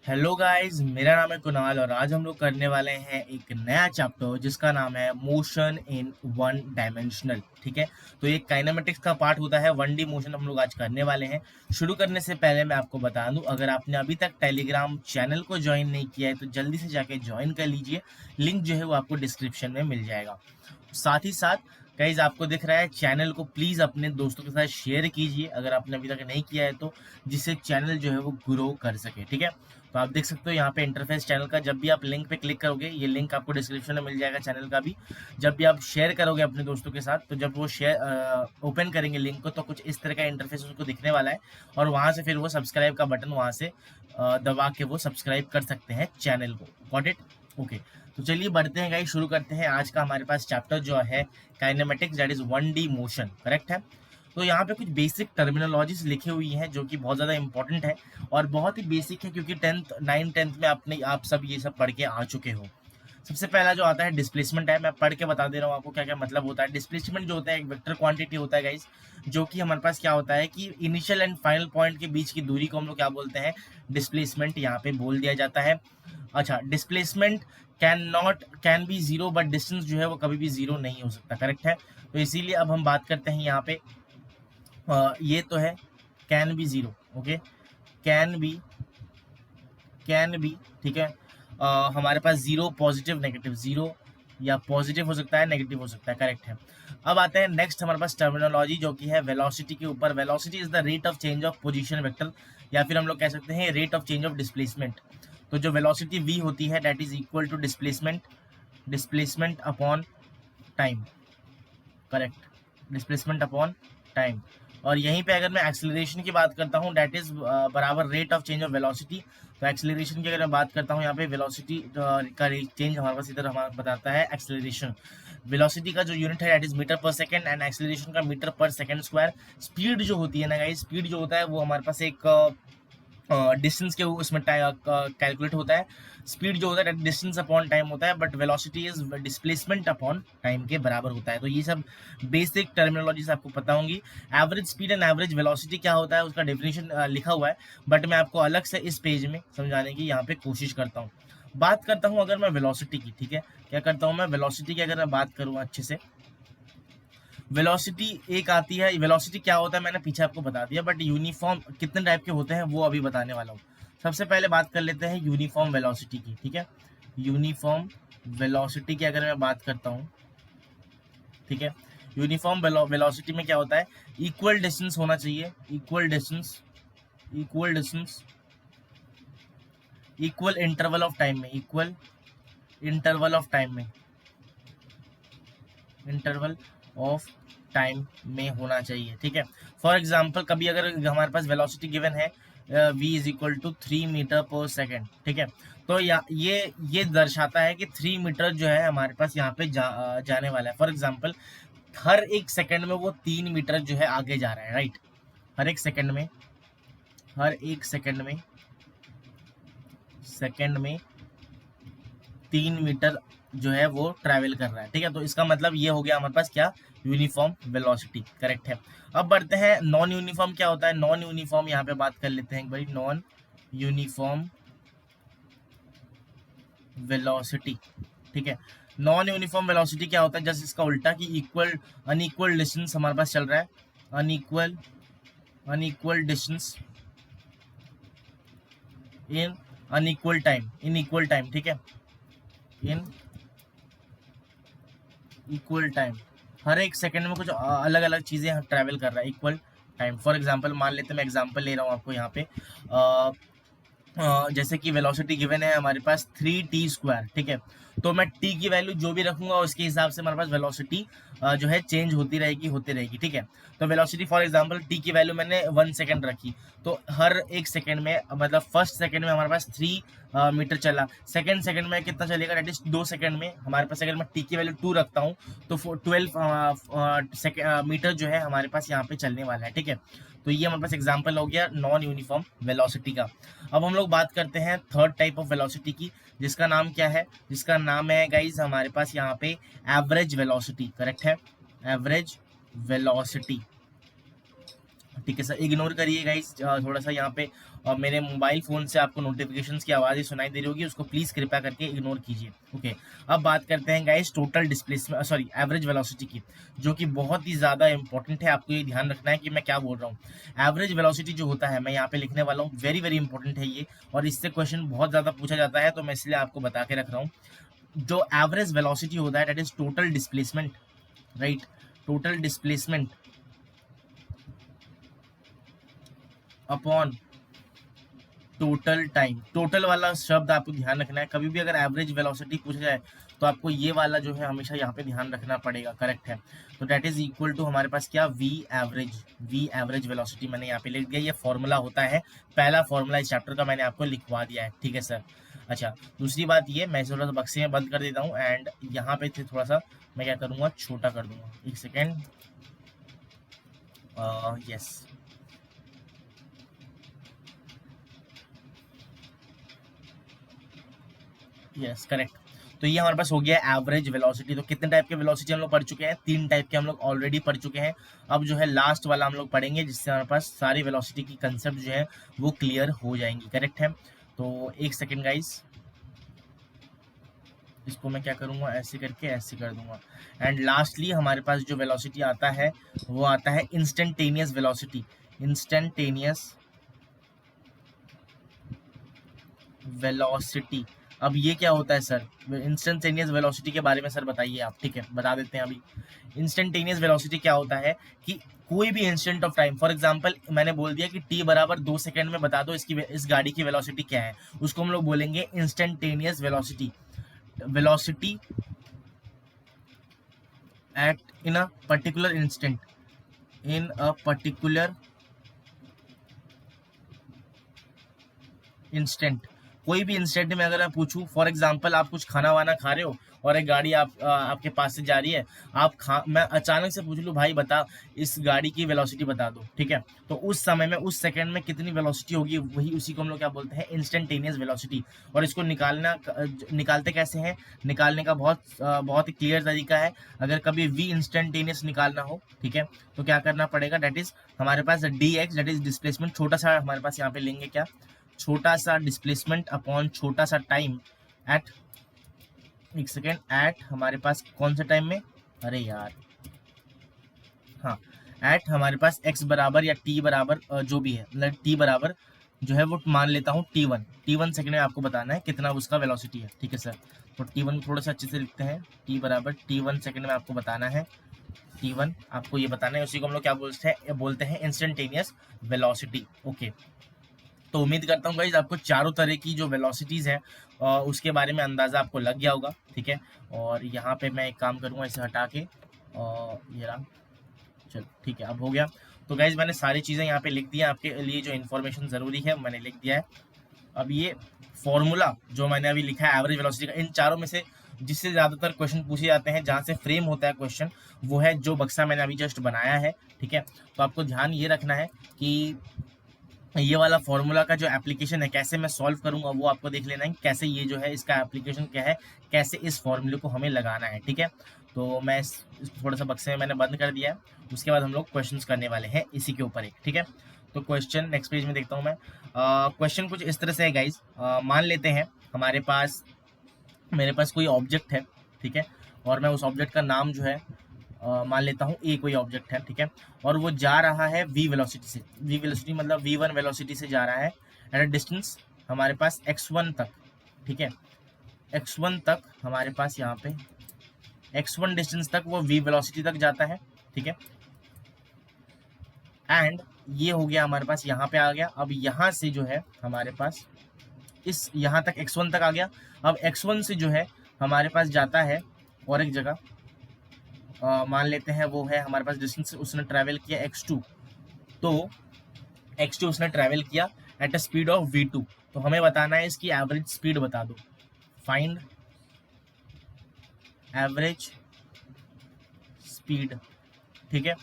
Hello guys, मेरा नाम है कुणाल और आज हम लोग करने वाले हैं एक नया चैप्टर जिसका नाम है मोशन इन वन डायमेंशनल। ठीक है, तो ये काइनेमेटिक्स का पार्ट होता है। वन डी मोशन हम लोग आज करने वाले हैं। शुरू करने से पहले मैं आपको बता दूं, अगर आपने अभी तक टेलीग्राम चैनल को ज्वाइन नहीं किया है तो जल्दी से जाके ज्वाइन कर लीजिए। लिंक जो है वो आपको डिस्क्रिप्शन में मिल जाएगा। साथ ही साथ गाइज, आपको दिख रहा है चैनल को प्लीज़ अपने दोस्तों के साथ शेयर कीजिए अगर आपने अभी तक नहीं किया है तो, जिससे चैनल जो है वो ग्रो कर सके। ठीक है, तो आप देख सकते हो यहाँ पे इंटरफेस चैनल का। जब भी आप लिंक पे क्लिक करोगे, ये लिंक आपको डिस्क्रिप्शन में मिल जाएगा चैनल का भी। जब भी आप शेयर करोगे अपने दोस्तों के साथ, तो जब वो शेयर ओपन करेंगे लिंक को, तो कुछ इस तरह का इंटरफेस उनको दिखने वाला है और वहाँ से फिर वो सब्सक्राइब का बटन वहाँ से दबा के वो सब्सक्राइब कर सकते हैं चैनल को। Got it? ओके, तो चलिए बढ़ते हैं गाइस, शुरू करते हैं। आज का हमारे पास चैप्टर जो है kinematics, that is 1D motion. Correct है? तो यहाँ पे कुछ बेसिक टर्मिनोलॉजीज लिखी हुई हैं जो कि बहुत ज़्यादा इंपॉर्टेंट है और बहुत ही बेसिक है, क्योंकि 10th में आप सब ये सब पढ़ के आ चुके हो। सबसे पहला जो आता है डिस्प्लेसमेंट है। मैं पढ़ के बता दे रहा हूँ आपको क्या क्या मतलब होता है। डिस्प्लेसमेंट जो होता है एक वेक्टर क्वांटिटी होता है गाइस, जो कि हमारे पास क्या होता है कि इनिशियल एंड फाइनल पॉइंट के बीच की दूरी को हम लोग क्या बोलते हैं, डिस्प्लेसमेंट यहाँ पे बोल दिया जाता है। अच्छा, displacement can be zero, but distance जो है वो कभी भी जीरो नहीं हो सकता। करेक्ट है? तो इसीलिए अब हम बात करते हैं यहाँ पे, ये तो है can be zero. Okay, can be can be ठीक है। हमारे पास जीरो, पॉजिटिव, नेगेटिव। जीरो या पॉजिटिव हो सकता है, नेगेटिव हो सकता है। करेक्ट है। अब आते हैं नेक्स्ट हमारे पास टर्मिनोलॉजी जो कि है वेलोसिटी के ऊपर। Velocity is the rate of change of position vector, या फिर हम लोग कह सकते हैं rate of change of displacement. तो जो वेलोसिटी v होती है that is equal to displacement upon time. Correct, displacement upon time. और यहीं पे अगर मैं एक्सेलरेशन की बात करता हूँ, दैट इज बराबर rate of change of velocity. तो एक्सेलरेशन की अगर मैं बात करता हूँ यहाँ पे, वेलोसिटी का चेंज हमारे पास इधर हमारा बताता है एक्सेलरेशन। वेलोसिटी का जो यूनिट है दैट इज मीटर पर सेकंड एंड एक्सेलरेशन का मीटर पर सेकंड स्क्वायर। स्पीड जो होती है ना गाइस, स्पीड जो होता है वो हमारे पास एक डिस्टेंस के उसमें कैलकुलेट होता है। स्पीड जो होता है डिस्टेंस अपॉन टाइम होता है, but velocity is displacement upon time के बराबर होता है। तो ये सब बेसिक टर्मिनोलॉजीज आपको पता होंगी। Average speed and average velocity क्या होता है उसका डेफिनेशन लिखा हुआ है, बट मैं आपको अलग से इस पेज में समझाने की यहाँ पे कोशिश करता हूँ। बात करता हूँ अगर मैं वेलोसिटी की। ठीक है, क्या करता हूँ मैं वेलोसिटी की अगर मैं बात करूँ अच्छे से। वेलोसिटी एक आती है, वेलोसिटी क्या होता है मैंने पीछे आपको बता दिया, बट यूनिफॉर्म कितने टाइप के होते हैं वो अभी बताने वाला हूँ। सबसे पहले बात कर लेते हैं यूनिफॉर्म वेलोसिटी की। ठीक है, यूनिफॉर्म वेलोसिटी की अगर मैं बात करता हूँ, ठीक है, यूनिफॉर्म वेलोसिटी में क्या होता है, इक्वल डिस्टेंस होना चाहिए। Equal distance equal interval of time में, इक्वल इंटरवल ऑफ टाइम में, इंटरवल ऑफ टाइम में होना चाहिए। ठीक है, फॉर एग्जाम्पल कभी अगर हमारे पास वेलोसिटी गिवन है v is equal to 3 metre per second. ठीक है, तो ये दर्शाता है कि 3 मीटर जो है हमारे पास यहाँ पे जाने वाला है। फॉर एग्जाम्पल हर एक सेकंड में वो 3 मीटर जो है आगे जा रहा है। राइट, हर एक सेकंड में, हर एक सेकंड में 3 मीटर जो है वो ट्रैवल कर रहा है। ठीक है, तो इसका मतलब ये हो गया हमारे पास क्या, यूनिफॉर्म वेलोसिटी। करेक्ट है। अब बढ़ते हैं नॉन यूनिफॉर्म क्या होता है। नॉन यूनिफॉर्म यहाँ पे बात कर लेते हैं एक बारी, नॉन यूनिफॉर्म वेलोसिटी। ठीक है, नॉन यूनिफॉर्म वेलोसिटी क्या होता है, जस्ट इसका उल्टा कि अनइक्वल डिस्टेंस हमारे पास चल रहा है। Unequal distance in equal time. ठीक है, इन इक्वल टाइम, हर एक सेकंड में कुछ अलग अलग चीजें ट्रैवल कर रहा है इक्वल टाइम। फॉर एग्जांपल मान लेते हैं, मैं एग्जांपल ले रहा हूँ आपको यहाँ पे, जैसे कि वेलोसिटी गिवन है हमारे पास 3t²। ठीक है, तो मैं t की वैल्यू जो भी रखूंगा उसके हिसाब से हमारे पास वेलोसिटी जो है चेंज होती रहेगी। ठीक है, तो वेलोसिटी फॉर एग्जांपल t की वैल्यू मैंने 1 सेकंड रखी, तो हर एक सेकंड में मतलब फर्स्ट सेकंड में हमारे पास 3 मीटर चला। सेकंड सेकंड में कितना चलेगा, दैट इज 2 सेकंड में हमारे पास अगर मैं t की वैल्यू 2 रखता हूँ तो 12 मीटर जो है हमारे पास यहाँ पे चलने वाला है। ठीक है, तो ये हमारे पास एग्जाम्पल हो गया नॉन यूनिफॉर्म वेलोसिटी का। अब हम लोग बात करते हैं थर्ड टाइप ऑफ वेलोसिटी की, जिसका नाम क्या है, जिसका नाम है गाइज हमारे पास यहाँ पे एवरेज वेलोसिटी। करेक्ट है, एवरेज वेलोसिटी। ठीक है सर, इग्नोर करिए गाइस, थोड़ा सा यहाँ पे मेरे मोबाइल फ़ोन से आपको नोटिफिकेशंस की आवाज़ ही सुनाई दे रही होगी, उसको प्लीज़ कृपया करके इग्नोर कीजिए। ओके, अब बात करते हैं guys total displacement, sorry average velocity की, जो कि बहुत ही ज़्यादा इंपॉर्टेंट है। आपको ये ध्यान रखना है कि मैं क्या बोल रहा हूँ। एवरेज वेलोसिटी जो होता है, मैं यहाँ पे लिखने वाला हूँ, वेरी वेरी इंपॉर्टेंट है ये, और इससे क्वेश्चन बहुत ज़्यादा पूछा जाता है, तो मैं इसलिए आपको बता के रख रहा हूँ। जो एवरेज वेलोसिटी होता है, that is total displacement, right, total displacement upon total time. Total वाला शब्द आपको ध्यान रखना है, कभी भी अगर एवरेज वेलोसिटी पूछा जाए तो आपको ये वाला जो है हमेशा यहाँ पे ध्यान रखना पड़ेगा, करेक्ट है। तो डेट इज इक्वल टू हमारे पास क्या, वी एवरेज वेलोसिटी मैंने यहाँ पे लिख दिया। ये फॉर्मूला होता है, पहला फॉर्मूला इस चैप्टर का मैंने आपको लिखवा दिया है, ठीक है सर। अच्छा, दूसरी बात ये, मैं थोड़ा सा बक्से में बंद कर देता हूँ एंड यहाँ पे थोड़ा सा मैं क्या करूँगा, छोटा कर दूंगा, एक सेकेंड, यस, यस करेक्ट। तो ये हमारे पास हो गया एवरेज वेलोसिटी। तो कितने टाइप के वेलोसिटी हम लोग पढ़ चुके हैं, 3 टाइप के हम लोग ऑलरेडी पढ़ चुके हैं। अब जो है लास्ट वाला हम लोग पढ़ेंगे, जिससे हमारे पास सारी वेलोसिटी की कंसेप्ट जो है वो क्लियर हो जाएंगी, करेक्ट है। तो एक सेकेंड गाइस, इसको मैं क्या करूँगा, ऐसे करके ऐसे कर दूंगा। एंड लास्टली हमारे पास जो वेलोसिटी आता है वो आता है इंस्टेंटेनियस वेलोसिटी। इंस्टेंटेनियस वेलोसिटी, अब ये क्या होता है सर, इंस्टेंटेनियस वेलोसिटी के बारे में सर बताइए आप, ठीक है बता देते हैं अभी। इंस्टेंटेनियस वेलोसिटी क्या होता है कि कोई भी instant of time, for example मैंने बोल दिया कि t बराबर 2 सेकंड में बता दो इस गाड़ी की वेलोसिटी क्या है, उसको हम लोग बोलेंगे instantaneous velocity. Velocity at in a particular instant, in a particular instant. कोई भी इंस्टेंट में अगर मैं पूछूं, फॉर एग्जांपल आप कुछ खाना वाना खा रहे हो और एक गाड़ी आपके पास से जा रही है, मैं अचानक से पूछ लूं भाई बता इस गाड़ी की वेलोसिटी बता दो, ठीक है, तो उस समय में उस सेकंड में कितनी वेलोसिटी होगी, वही उसी को हम लोग क्या बोलते हैं, इंस्टेंटेनियस वेलोसिटी। और इसको निकालते कैसे हैं, निकालने का बहुत ही क्लियर तरीका है। अगर कभी वी इंस्टेंटेनियस निकालना हो, ठीक है, तो क्या करना पड़ेगा, डेट इज हमारे पास D X, that is displacement, छोटा सा हमारे पास यहाँ पे लेंगे क्या, छोटा सा डिस्प्लेसमेंट अपॉन छोटा सा टाइम एट, एक सेकेंड, एट हमारे पास कौन से टाइम में, अरे यार हाँ, एट हमारे पास x बराबर या t बराबर जो भी है, मतलब t बराबर जो है वो मान लेता हूँ t1 सेकंड में आपको बताना है कितना उसका वेलोसिटी है, ठीक है सर। तो t1 थोड़ा सा अच्छे से लिखते हैं, t बराबर t1 सेकंड में आपको बताना है, t1 आपको ये बताना है, उसी को हम लोग क्या बोलते हैं इंस्टेंटेनियस वेलोसिटी। ओके, तो उम्मीद करता हूँ गाइज आपको चारों तरह की जो वेलोसिटीज़ हैं उसके बारे में अंदाज़ा आपको लग गया होगा, ठीक है। और यहाँ पे मैं एक काम करूँगा, इसे हटा के ये रहा, चलो ठीक है, अब हो गया। तो गाइज मैंने सारी चीज़ें यहाँ पे लिख दी हैं, आपके लिए जो इन्फॉर्मेशन ज़रूरी है मैंने लिख दिया है। अब ये फॉर्मूला जो मैंने अभी लिखा है एवरेज वेलोसिटी का, इन चारों में से जिससे ज़्यादातर क्वेश्चन पूछे जाते हैं, जहाँ से फ्रेम होता है क्वेश्चन, वो है जो बक्सा मैंने अभी जस्ट बनाया है, ठीक है। तो आपको ध्यान ये रखना है कि ये वाला फॉर्मूला का जो एप्लीकेशन है कैसे मैं सॉल्व करूंगा वो आपको देख लेना है, कैसे ये जो है इसका एप्लीकेशन क्या है, कैसे इस फॉर्मूले को हमें लगाना है, ठीक है। तो मैं थोड़ा सा बक्से में मैंने बंद कर दिया है, उसके बाद हम लोग क्वेश्चंस करने वाले हैं इसी के ऊपर एक, ठीक है। तो क्वेश्चन नेक्स्ट पेज में देखता हूँ मैं। क्वेश्चन कुछ इस तरह से है गाइज, मान लेते हैं मेरे पास कोई ऑब्जेक्ट है, ठीक है, और मैं उस ऑब्जेक्ट का नाम जो है मान लेता हूँ ए कोई ऑब्जेक्ट है, ठीक है, और वो जा रहा है v वेलोसिटी से, v वेलोसिटी मतलब v1 वेलोसिटी से जा रहा है एट अ डिस्टेंस हमारे पास x1 तक, ठीक है, x1 तक हमारे पास यहाँ पे x1 डिस्टेंस तक वो v वेलोसिटी तक जाता है, ठीक है। एंड ये हो गया हमारे पास, यहाँ पे आ गया। अब यहाँ से जो है हमारे पास इस यहाँ तक x1 तक आ गया। अब x1 से जो है हमारे पास जाता है और एक जगह मान लेते हैं वो है हमारे पास डिस्टेंस उसने ट्रैवल किया x2, तो x2 उसने ट्रैवल किया at a speed of v2, तो हमें बताना है इसकी एवरेज स्पीड बता दो, फाइंड एवरेज स्पीड, ठीक है।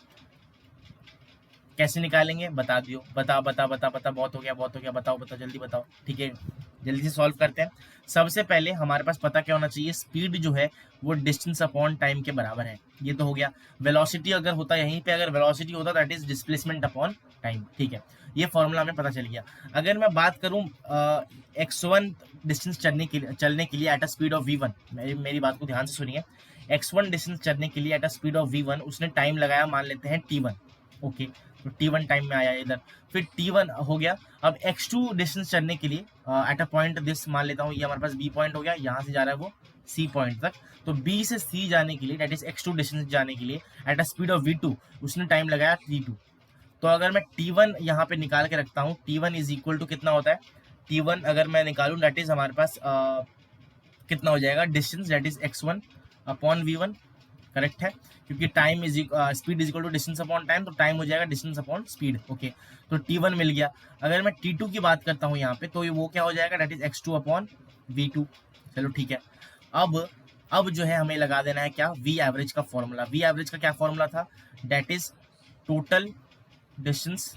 कैसे निकालेंगे बता दियो, बता बहुत हो गया, बताओ जल्दी बताओ, ठीक है। जल्दी से सॉल्व करते हैं। सबसे पहले हमारे पास पता क्या होना चाहिए, स्पीड जो है वो डिस्टेंस अपॉन टाइम के बराबर है, ये तो हो गया। वेलोसिटी अगर होता यहीं पे, अगर वेलोसिटी होता that is displacement upon time, ठीक है, ये फॉर्मूला हमें पता चल गया। अगर मैं बात करूं x1 डिस्टेंस चलने के लिए at a speed of v1, मेरी बात को ध्यान से सुनिए, x1 डिस्टेंस चलने के लिए at a speed of v1 उसने टाइम लगाया, मान लेते हैं t1, ओके, तो t1 टाइम में आया इधर, फिर t1 हो गया। अब x2 डिस्टेंस चलने के लिए एट अ पॉइंट दिस, मान लेता हूँ ये हमारे पास b पॉइंट हो गया, यहाँ से जा रहा है वो c पॉइंट तक, तो b से c जाने के लिए दैट इज x2 डिस्टेंस जाने के लिए at a speed of v2 उसने टाइम लगाया t2। तो अगर मैं t1 यहाँ पे निकाल के रखता हूँ, t1 इज इक्वल टू कितना होता है, t1 अगर मैं निकालूँ दैट इज हमारे पास कितना हो जाएगा, distance that is x1 upon v1, correct है, क्योंकि time is speed is equal to distance upon time, तो टाइम हो जाएगा डिस्टेंस अपॉन स्पीड, ओके, तो t1 मिल गया। अगर मैं t2 की बात करता हूँ यहाँ पे, तो वो क्या हो जाएगा, that is x2 upon v2, चलो ठीक है। अब जो है हमें लगा देना है क्या, v एवरेज का फॉर्मूला। v एवरेज का क्या फॉर्मूला था, that is total distance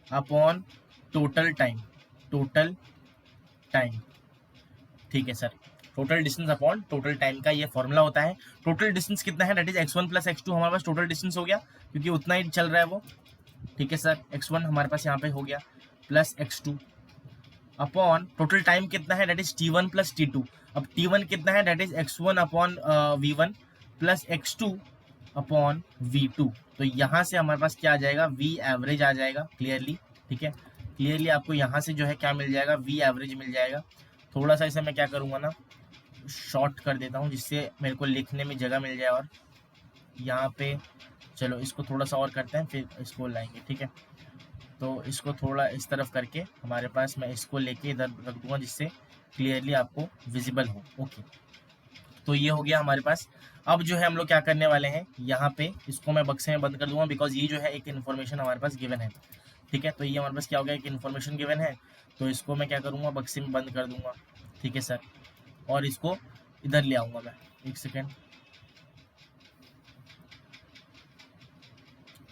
upon total time, ठीक है sir, total distance upon total time का ये फॉर्मूला होता है। टोटल डिस्टेंस कितना है, that is x1 plus x2, हमारे पास टोटल डिस्टेंस हो गया क्योंकि उतना ही चल रहा है वो, ठीक है सर, x1 हमारे पास यहाँ पे हो गया plus x2 upon total time कितना है, that is t1 plus t2। अब t1 कितना है, that is x1 upon v1 plus x2 upon v2। तो यहाँ से हमारे पास क्या आ जाएगा, v एवरेज आ जाएगा क्लियरली, ठीक है, क्लियरली आपको यहाँ से जो है क्या मिल जाएगा, v एवरेज मिल जाएगा। थोड़ा सा इसे मैं क्या करूँगा ना, शॉर्ट कर देता हूँ जिससे मेरे को लिखने में जगह मिल जाए। और यहाँ पे चलो इसको थोड़ा सा और करते हैं, फिर इसको लाएंगे, ठीक है, तो इसको थोड़ा इस तरफ करके हमारे पास, मैं इसको लेके इधर रख दूंगा जिससे क्लियरली आपको विजिबल हो, ओके, तो ये हो गया हमारे पास। अब जो है हम लोग क्या करने वाले हैं, यहाँ पे इसको मैं बक्से में बंद कर दूंगा, बिकॉज ये जो है एक इन्फॉर्मेशन हमारे पास गिवन है, ठीक है, तो ये हमारे पास क्या हो गया, एक इन्फॉर्मेशन गिवन है, तो इसको मैं क्या करूँगा, बक्से में बंद कर दूंगा, ठीक है सर, और इसको इधर ले आऊंगा मैं, एक सेकेंड,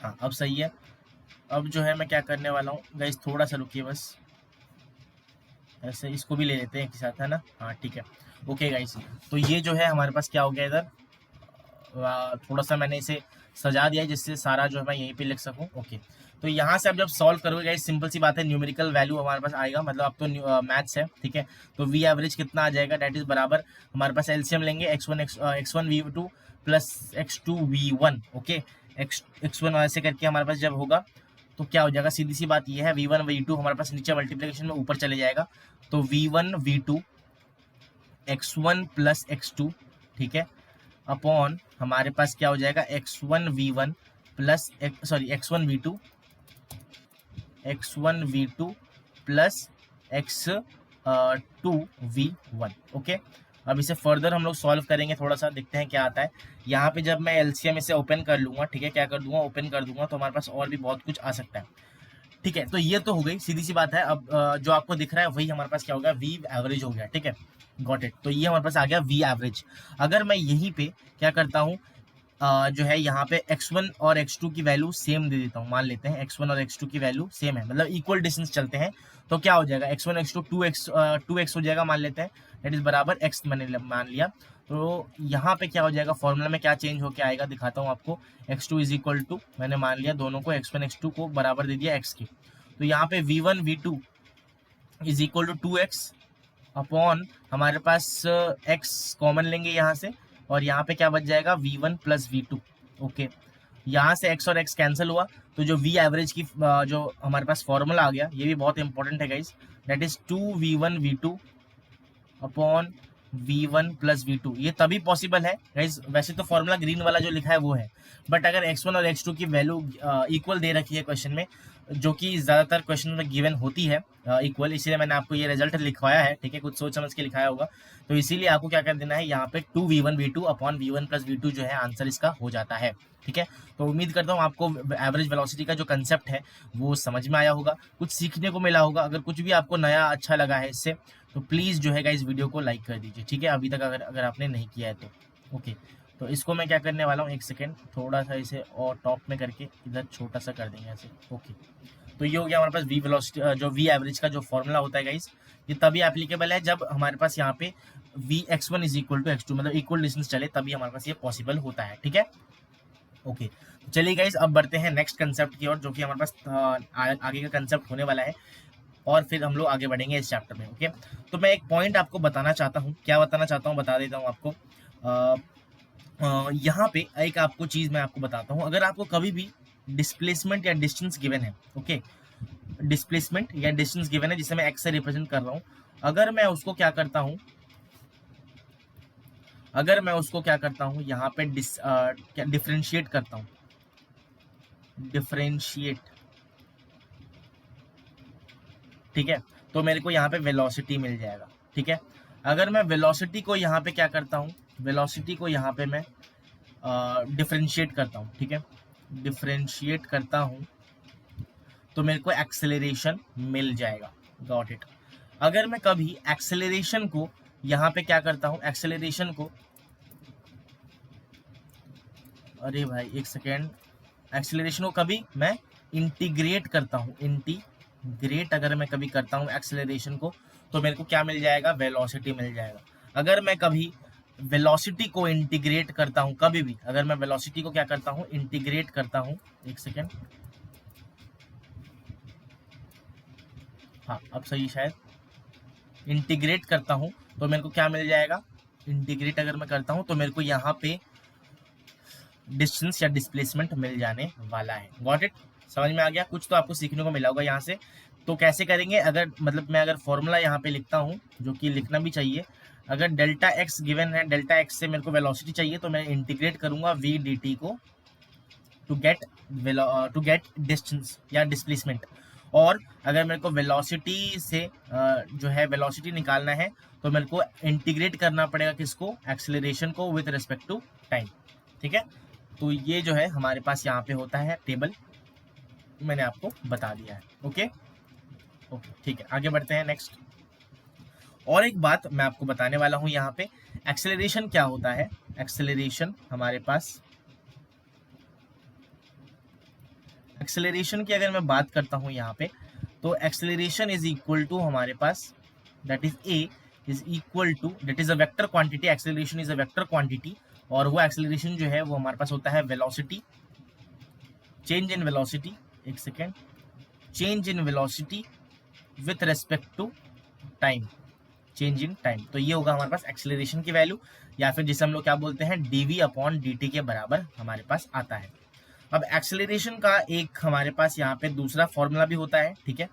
हाँ अब सही है। अब जो है मैं क्या करने वाला हूँ गाइस, थोड़ा सा रुकिए बस, ऐसे इसको भी ले लेते हैं एक साथ, है ना, हाँ ठीक है, ओके गाइस, तो ये जो है हमारे पास क्या हो गया इधर, थोड़ा सा मैंने इसे सजा दिया है जिससे सारा जो है मैं यहीं पे लिख सकूं, ओके। तो यहाँ से आप जब सॉल्व करोगे गाइस, सिंपल सी बात है, न्यूमेरिकल वैल्यू हमारे पास आएगा, मतलब अब तो मैथ्स है, ठीक है, तो वी एवरेज कितना आ जाएगा, दैट इज बराबर, हमारे पास एलसीएम लेंगे x1 v2 plus x2 v1, okay, x1 ऐसे करके हमारे पास जब होगा तो क्या हो जाएगा, सीधी सी बात ये है, v1 v2 हमारे पास नीचे मल्टीप्लिकेशन में ऊपर चले जाएगा, तो v1 v2 x1 plus x2, ठीक है, अपॉन हमारे पास क्या हो जाएगा, x1 v1 plus x1 v2 plus x2 v1, okay. अब इसे फर्दर हम लोग सॉल्व करेंगे, थोड़ा सा देखते हैं क्या आता है। यहाँ पे जब मैं एलसीएम इसे ओपन कर लूंगा, ठीक है, क्या कर दूंगा, ओपन कर दूंगा, तो हमारे पास और भी बहुत कुछ आ सकता है, ठीक है, तो ये तो हो गई, सीधी सी बात है। अब जो आपको दिख रहा है वही हमारे पास क्या होगा, वी एवरेज हो गया, ठीक है, गॉट इट, तो ये हमारे पास आ गया वी एवरेज। अगर मैं यहीं पे क्या करता हूँ, जो है यहाँ पे x1 और x2 की वैल्यू सेम दे देता हूँ, मान लेते हैं x1 और x2 की वैल्यू सेम है, मतलब इक्वल डिस्टेंस चलते हैं, तो क्या हो जाएगा, x1 x2 2x हो जाएगा, मान लेते हैं, दैट इज बराबर x मैंने मान लिया। तो यहाँ पे क्या हो जाएगा, फॉर्मूला में क्या चेंज होकर आएगा, दिखाता हूँ आपको, x2 इज इक्वल टू, मैंने मान लिया दोनों को, x1 x2 को बराबर दे दिया x की, तो यहाँ पे v1 v2 is equal to 2x upon हमारे पास x कॉमन लेंगे यहाँ से, और यहाँ पे क्या बच जाएगा, v1 प्लस v2, ओके, यहाँ से x और x कैंसिल हुआ, तो जो v एवरेज की जो हमारे पास फॉर्मूला आ गया, ये भी बहुत इंपॉर्टेंट है guys, that is 2v1 v2 upon v1 plus v2। ये तभी पॉसिबल है गाइस, वैसे तो फॉर्मूला ग्रीन वाला जो लिखा है वो है, बट अगर x1 और x2 की वैल्यू इक्वल दे रखी है क्वेश्चन में, जो कि ज़्यादातर क्वेश्चन में गिवन होती है इक्वल, इसीलिए मैंने आपको ये रिजल्ट लिखवाया है, ठीक है, कुछ सोच समझ के लिखाया होगा, तो इसीलिए आपको क्या कर देना है, यहाँ पे 2v1 v2 upon v1 plus v2 जो है आंसर इसका हो जाता है, ठीक है। तो उम्मीद करता हूँ आपको एवरेज वेलोसिटी का जो कंसेप्ट है वो समझ में आया होगा, कुछ सीखने को मिला होगा। अगर कुछ भी आपको नया अच्छा लगा है इससे, तो प्लीज़ जो है इस वीडियो को लाइक कर दीजिए, ठीक है, अभी तक अगर आपने नहीं किया है तो, ओके। तो इसको मैं क्या करने वाला हूँ, एक सेकेंड, थोड़ा सा इसे और टॉप में करके इधर छोटा सा कर देंगे ऐसे, ओके। तो ये हो गया हमारे पास वी वेलोसिटी, जो वी एवरेज का जो फॉर्मूला होता है गाइस, ये तभी एप्लीकेबल है जब हमारे पास यहाँ पे we x1 is equal to x2, मतलब इक्वल डिस्टेंस चले, तभी हमारे पास ये पॉसिबल होता है। ठीक है, ओके। तो चलिए गाइस, अब बढ़ते हैं नेक्स्ट कंसेप्ट की ओर, जो कि हमारे पास आगे का कंसेप्ट होने वाला है, और फिर हम लोग आगे बढ़ेंगे इस चैप्टर में। ओके, तो मैं एक पॉइंट आपको बताना चाहता हूँ, क्या बताना चाहता हूँ बता देता हूँ आपको। यहाँ पे एक आपको चीज़ मैं आपको बताता हूँ, अगर आपको कभी भी डिस्प्लेसमेंट या डिस्टेंस गिवन है, ओके, डिस्प्लेसमेंट या डिस्टेंस गिवन है जिसे मैं एक्स से रिप्रेजेंट कर रहा हूँ, अगर मैं उसको क्या करता हूँ, यहाँ पे डिफरेंशिएट करता हूँ, डिफरेंशिएट, ठीक है, तो मेरे को यहाँ पे वेलोसिटी मिल जाएगा। ठीक है, अगर मैं वेलोसिटी को यहाँ पे क्या करता हूँ, वेलोसिटी को यहाँ पे मैं डिफरेंशिएट करता हूँ, ठीक है, डिफरेंशिएट करता हूँ, तो मेरे को एक्सेलरेशन मिल जाएगा। Got it. अगर मैं कभी एक्सेलरेशन को यहाँ पे क्या करता हूँ, एक्सेलरेशन को, अरे भाई एक सेकेंड, एक्सेलरेशन को कभी मैं इंटीग्रेट करता हूँ, इंटीग्रेट अगर मैं कभी करता हूँ एक्सेलरेशन को, तो मेरे को क्या मिल जाएगा, वेलोसिटी मिल जाएगा। अगर मैं कभी वेलोसिटी को इंटीग्रेट करता हूँ, कभी भी अगर मैं वेलोसिटी को क्या करता हूँ, इंटीग्रेट करता हूँ, एक सेकेंड, हाँ अब सही शायद, इंटीग्रेट करता हूँ तो मेरे को क्या मिल जाएगा, इंटीग्रेट अगर मैं करता हूँ तो मेरे को यहाँ पे डिस्टेंस या डिस्प्लेसमेंट मिल जाने वाला है। गॉट इट, समझ में आ गया, कुछ तो आपको सीखने को मिला होगा यहाँ से। तो कैसे करेंगे, अगर मतलब मैं अगर फॉर्मूला यहाँ पे लिखता हूँ, जो कि लिखना भी चाहिए, अगर डेल्टा एक्स गिवन है, डेल्टा एक्स से मेरे को वेलोसिटी चाहिए, तो मैं इंटीग्रेट करूंगा वी डी टी को टू गेट डिस्टेंस या डिस्प्लेसमेंट। और अगर मेरे को वेलोसिटी से जो है वेलोसिटी निकालना है, तो मेरे को इंटीग्रेट करना पड़ेगा किसको, एक्सेलरेशन को विद रिस्पेक्ट टू टाइम। ठीक है, तो ये जो है हमारे पास यहाँ पे होता है टेबल, मैंने आपको बता दिया है। ओके ओके, ठीक है, आगे बढ़ते हैं नेक्स्ट। और एक बात मैं आपको बताने वाला हूँ यहाँ पे, एक्सेलरेशन क्या होता है। एक्सेलरेशन हमारे पास, एक्सेलरेशन की अगर मैं बात करता हूँ यहाँ पे, तो एक्सेलरेशन इज इक्वल टू हमारे पास, that is A is equal to, that is a vector quantity, acceleration is a vector quantity, और वो एक्सेलरेशन जो है वो हमारे पास होता है वेलोसिटी, चेंज इन वेलोसिटी, एक second, change in velocity with respect to time, change in time. तो ये होगा हमारे पास एक्सेलरेशन की वैल्यू, या फिर जिसे हम लोग क्या बोलते हैं, डीवी अपॉन डी के बराबर हमारे पास आता है। अब एक्सेलरेशन का एक हमारे पास यहाँ पे दूसरा फॉर्मूला भी होता है, ठीक है,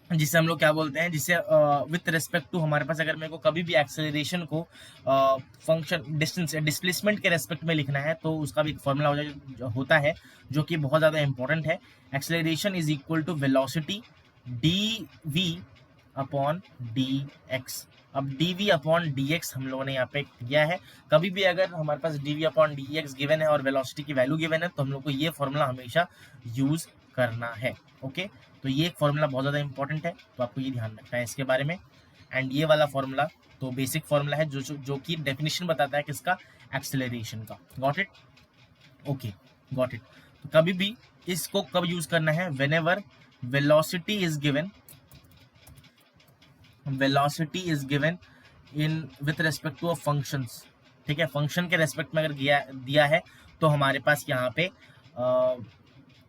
जिसे हम लोग क्या बोलते हैं, जिसे विथ रिस्पेक्ट टू हमारे पास अगर मेरे को कभी भी एक्सेलरेशन को फंक्शन डिस्टेंस डिस्प्लेसमेंट के रेस्पेक्ट में लिखना है, तो उसका भी एक फॉर्मूला होता है जो कि बहुत ज़्यादा इंपॉर्टेंट है। Acceleration is equal to velocity D V upon D X. अब D V upon D X हम लोगों ने यहाँ पे दिया है, कभी भी अगर हमारे पास D V upon D X given है और वेलोसिटी की वैल्यू गिवन है, तो हम लोग को ये फॉर्मूला हमेशा यूज करना है। ओके, तो ये फॉर्मूला बहुत ज़्यादा इंपॉर्टेंट है, तो आपको ये ध्यान रखना है इसके बारे में। एंड ये वाला फॉर्मूला तो बेसिक फॉर्मूला है जो कि डेफिनेशन बताता है किसका, एक्सेलरेशन का। Got it, okay, got it. तो कभी भी इसको कब यूज करना है, whenever velocity is given, velocity is given in with respect to functions. ठीक है, फंक्शन के रेस्पेक्ट में अगर दिया है तो हमारे पास यहाँ पे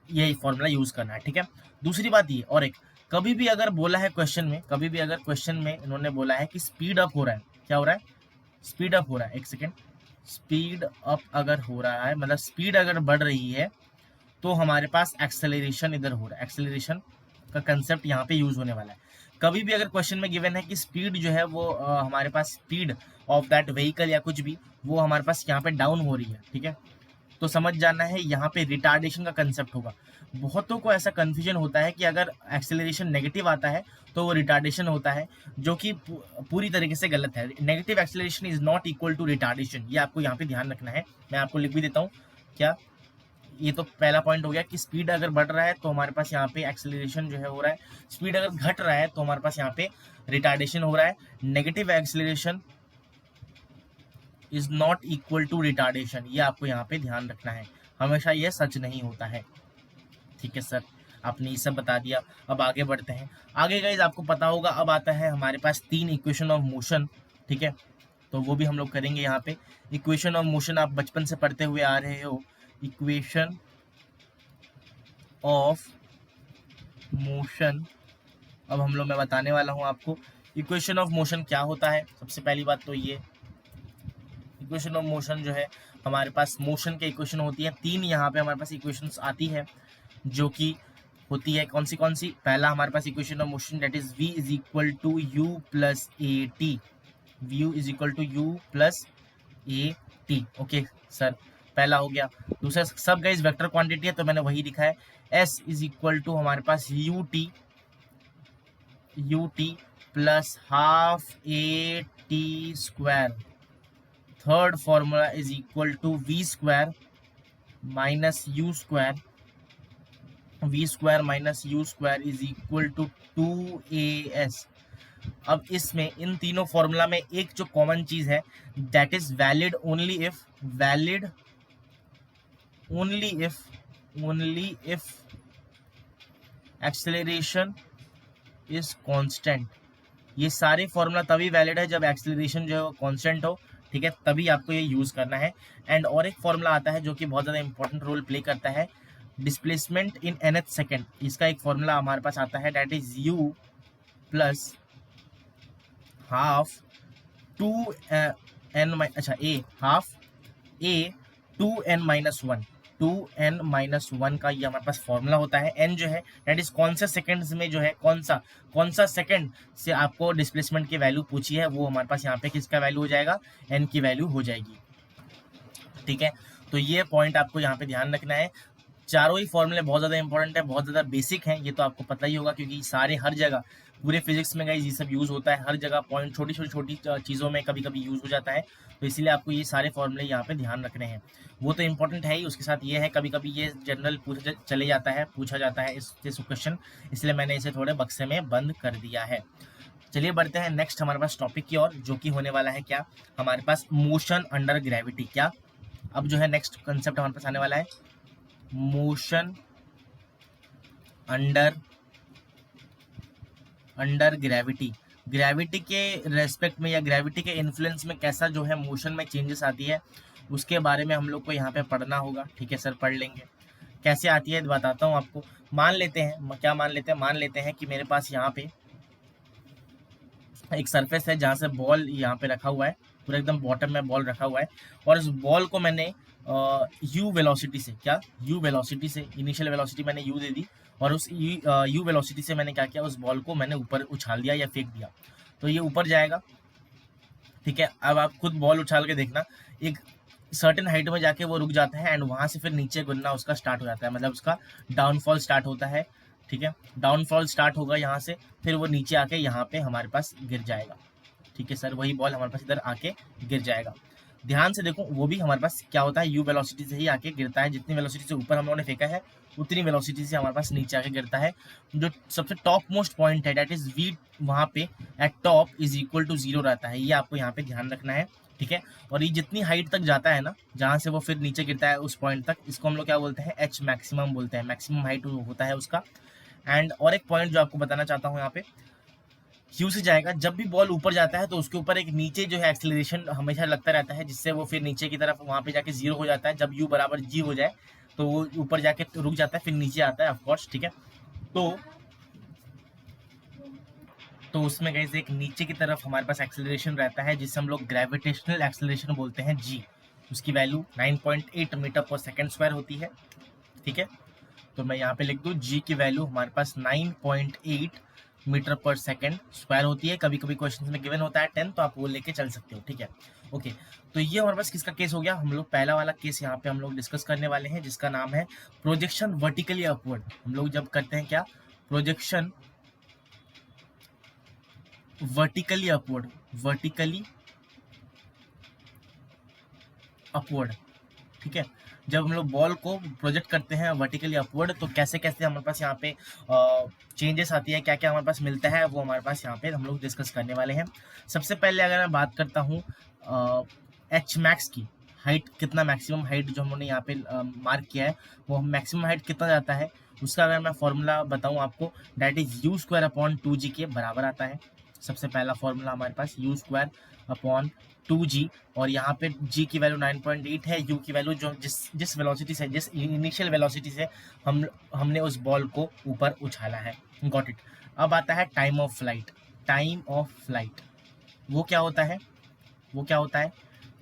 यही फॉर्मूला यूज करना है। ठीक है, दूसरी बात ये, और एक, कभी भी अगर बोला है क्वेश्चन में, कभी भी अगर क्वेश्चन में इन्होंने बोला है कि स्पीड अप हो रहा है, क्या हो रहा है, स्पीड अप हो रहा है, एक सेकेंड, स्पीड अप अगर हो रहा है, मतलब स्पीड अगर बढ़ रही है, तो हमारे पास एक्सेलरेशन इधर हो रहा है, एक्सेलरेशन का कंसेप्ट यहाँ पे यूज होने वाला है। कभी भी अगर क्वेश्चन में गिवन है कि स्पीड जो है वो हमारे पास स्पीड ऑफ दैट व्हीकल या कुछ भी, वो हमारे पास यहाँ पे डाउन हो रही है, ठीक है, तो समझ जाना है यहाँ पे रिटार्डेशन का कंसेप्ट होगा। बहुतों को ऐसा कंफ्यूजन होता है कि अगर एक्सेलरेशन नेगेटिव आता है तो वो रिटार्डेशन होता है, जो कि पूरी तरीके से गलत है। Negative acceleration is not equal to retardation, ये आपको यहाँ पे ध्यान रखना है। मैं आपको लिख भी देता हूँ, क्या, ये तो पहला पॉइंट हो गया कि स्पीड अगर बढ़ रहा है तो हमारे पास यहाँ पे एक्सेलरेशन जो है हो रहा है, स्पीड अगर घट रहा है तो हमारे पास यहाँ पे रिटार्डेशन हो रहा है। Negative acceleration is not equal to retardation, ये आपको यहाँ पे ध्यान रखना है, हमेशा ये सच नहीं होता है। ठीक है सर, आपने ये सब बता दिया। अब आगे बढ़ते हैं। आगे गाइज आपको पता होगा अब आता है हमारे पास 3 इक्वेशन ऑफ मोशन, ठीक है, तो वो भी हम लोग करेंगे यहाँ पे। इक्वेशन ऑफ मोशन आप बचपन से पढ़ते हुए आ रहे हो, इक्वेशन ऑफ मोशन अब हम लोग मैं बताने वाला हूँ आपको इक्वेशन ऑफ मोशन क्या होता है। सबसे पहली बात तो ये इक्वेशन ऑफ मोशन जो है हमारे पास मोशन के इक्वेशन होती है 3, यहाँ पे हमारे पास इक्वेशंस आती है जो कि होती है कौन सी। पहला हमारे पास equation of motion that is v is equal to u plus A T, v is equal to u plus A T. Okay sir, पहला हो गया। दूसरा सब गाइस वेक्टर क्वांटिटी है तो मैंने वही लिखा है, s इज इक्वल टू हमारे पास u t plus half a t square. Third formula is equal to v square minus u square, v square minus u square is equal to 2as। अब इसमें इन तीनों फॉर्मूला में एक जो common चीज है that is valid only if acceleration is constant. ये सारे फॉर्मूला तभी वैलिड है जब एक्सेलरेशन जो है वो कांस्टेंट हो, ठीक है, तभी आपको ये यूज करना है। एंड और एक फॉर्मूला आता है जो कि बहुत ज्यादा इंपॉर्टेंट रोल प्ले करता है, डिस्प्लेसमेंट इन nth सेकेंड। इसका एक फॉर्मूला हमारे पास आता है that is u plus half a 2n-1 का ये हमारे पास फॉर्मूला होता है। n जो है दैट इज कौन से सेकंड्स में जो है कौन सा सेकंड से आपको डिस्प्लेसमेंट की वैल्यू पूछी है, वो हमारे पास यहाँ पे किसका वैल्यू हो जाएगा, n की वैल्यू हो जाएगी, ठीक है। तो ये पॉइंट आपको यहाँ पे ध्यान रखना है। चारों ही फॉर्मूले बहुत ज़्यादा इंपॉर्टेंट है, बहुत ज़्यादा बेसिक हैं, ये तो आपको पता ही होगा क्योंकि सारे हर जगह पूरे फिजिक्स में गाइस ये सब यूज़ होता है। हर जगह पॉइंट छोटी चीज़ों में कभी कभी यूज़ हो जाता है, तो इसीलिए आपको ये सारे फॉर्मूले यहाँ पे ध्यान रखने हैं। वो तो इंपॉर्टेंट है ही, उसके साथ ये है कभी कभी ये जनरल पूछा जाता है इस क्वेश्चन, इसलिए मैंने इसे थोड़े बक्से में बंद कर दिया है। चलिए बढ़ते हैं नेक्स्ट हमारे पास टॉपिक की ओर, जो कि होने वाला है क्या, हमारे पास मोशन अंडर ग्रेविटी। क्या अब जो है नेक्स्ट कंसेप्ट हमारे पास आने वाला है मोशन अंडर ग्रेविटी के रेस्पेक्ट में या ग्रेविटी के इन्फ्लुएंस में कैसा जो है मोशन में चेंजेस आती है, उसके बारे में हम लोग को यहाँ पे पढ़ना होगा, ठीक है सर, पढ़ लेंगे। कैसे आती है बताता हूँ आपको। मान लेते हैं कि मेरे पास यहाँ पे एक सरफेस है जहाँ से बॉल यहाँ पे रखा हुआ है, पूरा एकदम बॉटम में बॉल रखा हुआ है, और इस बॉल को मैंने u वेलोसिटी से इनिशियल वेलोसिटी मैंने u दे दी, और उस u वेलोसिटी से मैंने क्या किया, उस बॉल को मैंने ऊपर उछाल दिया या फेंक दिया, तो ये ऊपर जाएगा, ठीक है। अब आप खुद बॉल उछाल के देखना, एक सर्टेन हाइट में जाके वो रुक जाता है एंड वहां से फिर नीचे गिरना उसका स्टार्ट हो जाता है, मतलब उसका डाउनफॉल स्टार्ट होता है, ठीक है। डाउनफॉल स्टार्ट होगा यहाँ से, फिर वो नीचे आके यहाँ पे हमारे पास गिर जाएगा, ठीक है सर, वही बॉल हमारे पास इधर आके गिर जाएगा। ध्यान से देखो, वो भी हमारे पास क्या होता है, u वेलोसिटी से ही आके गिरता है, जितनी वेलोसिटी से ऊपर हम लोगों ने फेंका है उतनी वेलोसिटी से हमारे पास नीचे आके गिरता है। जो सबसे टॉप मोस्ट पॉइंट है दैट इज v, वहाँ पे at top is equal to 0 रहता है, ये आपको यहाँ पे ध्यान रखना है, ठीक है। और ये जितनी हाइट तक जाता है ना, जहाँ से वो फिर नीचे गिरता है उस पॉइंट तक, इसको हम लोग क्या बोलते हैं, h मैक्सिमम बोलते हैं, मैक्सिमम हाइट होता है उसका। एंड और एक पॉइंट जो आपको बताना चाहता हूँ यहाँ पे, u से जाएगा, जब भी बॉल ऊपर जाता है तो उसके ऊपर एक नीचे जो है एक्सेलरेशन हमेशा लगता रहता है, जिससे वो फिर नीचे की तरफ वहां पे जाके 0 हो जाता है। जब u बराबर g हो जाए तो वो ऊपर जाके रुक जाता है, फिर नीचे आता है ऑफकोर्स, ठीक है। तो उसमें गाइस एक नीचे की तरफ हमारे पास एक्सेलरेशन रहता है जिससे हम लोग ग्रेविटेशनल एक्सेलरेशन बोलते हैं g, उसकी value 9.8 metre per second square होती है, ठीक है। तो मैं यहाँ पे लिख दूँ g की वैल्यू हमारे पास 9.8 मीटर पर सेकेंड स्क्वायर होती है। कभी कभी क्वेश्चन में गिवन होता है 10, तो आप वो लेके चल सकते हो, ठीक है। ओके, तो ये हमारे पास किसका केस हो गया, हम लोग पहला वाला केस यहाँ पे हम लोग डिस्कस करने वाले हैं जिसका नाम है प्रोजेक्शन वर्टिकली अपवर्ड। हम लोग जब करते हैं क्या, प्रोजेक्शन वर्टिकली अपवर्ड, ठीक है। जब हम लोग बॉल को प्रोजेक्ट करते हैं वर्टिकली अपवर्ड, तो कैसे कैसे हमारे पास यहाँ पे चेंजेस आती है, क्या क्या हमारे पास मिलता है, वो हमारे पास यहाँ पे हम लोग डिस्कस करने वाले हैं। सबसे पहले अगर मैं बात करता हूँ एच मैक्स की, हाइट कितना, मैक्सिमम हाइट जो हमने यहाँ पे मार्क किया है, वो मैक्सिमम हाइट कितना जाता है, उसका अगर मैं फॉर्मूला बताऊं आपको, that is you square upon 2g के बराबर आता है। सबसे पहला फॉर्मूला हमारे पास यू स्क्वायर अपॉन 2g, और यहाँ पे g की वैल्यू 9.8 है, u की वैल्यू जो जिस वेलोसिटी से, जिस इनिशियल वेलोसिटी से हमने उस बॉल को ऊपर उछाला है। Got it. अब आता है time of flight. Time of flight वो क्या होता है, वो क्या होता है,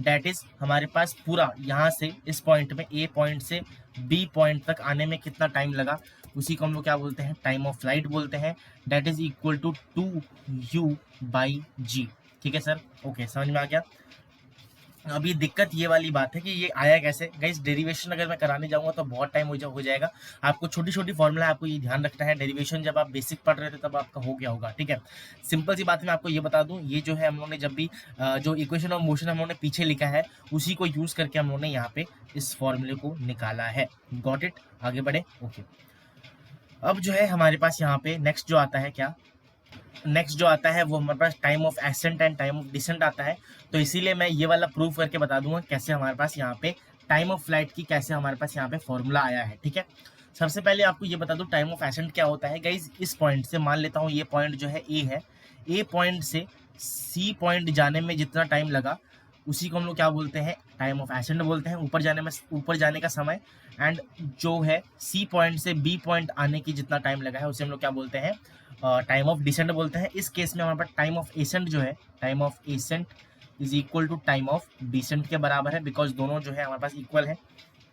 डेट इज हमारे पास पूरा यहाँ से इस पॉइंट में, ए पॉइंट से बी पॉइंट तक आने में कितना टाइम लगा, उसी को हम लोग क्या बोलते हैं, टाइम ऑफ फ्लाइट बोलते हैं। That is equal to 2u/g। ठीक है सर, ओके, समझ में आ गया। अब ये दिक्कत ये वाली बात है कि ये आया कैसे गाइस। डेरिवेशन अगर मैं कराने जाऊंगा तो बहुत टाइम हो जाएगा। आपको छोटी छोटी फॉर्मूला आपको ये ध्यान रखना है। डेरिवेशन जब आप बेसिक पढ़ रहे थे तब आपका हो गया होगा, ठीक है। सिंपल सी बात मैं आपको ये बता दूं, ये जो है हम लोगों ने जब भी जो इक्वेशन ऑफ मोशन हम लोगों ने पीछे लिखा है, उसी को यूज करके हम लोगों ने यहाँ पे इस फॉर्मूले को निकाला है। गॉट इट, आगे बढ़े, ओके। अब जो है हमारे पास यहाँ पे नेक्स्ट जो आता है क्या, नेक्स्ट जो आता है वो हमारे पास time of ascent and time of descent आता है। तो इसीलिए मैं ये वाला प्रूव करके बता दूंगा कैसे हमारे पास यहाँ पे टाइम ऑफ फ्लाइट की कैसे हमारे पास यहाँ पे फॉर्मूला आया है, ठीक है। सबसे पहले आपको ये बता दूं टाइम ऑफ एसेंट क्या होता है गाइज। इस पॉइंट से मान लेता हूँ ये पॉइंट जो है ए है, ए पॉइंट से सी पॉइंट जाने में जितना टाइम लगा उसी को हम लोग क्या बोलते हैं, टाइम ऑफ एसेंट बोलते हैं। ऊपर जाने का समय, एंड जो है सी पॉइंट से बी पॉइंट आने की जितना टाइम लगा है उसे हम लोग क्या बोलते हैं, टाइम ऑफ डिसेंट बोलते हैं। इस केस में हमारे पास टाइम ऑफ एसेंट जो है, time of ascent is equal to time of descent के बराबर है, बिकॉज दोनों जो है हमारे पास इक्वल है,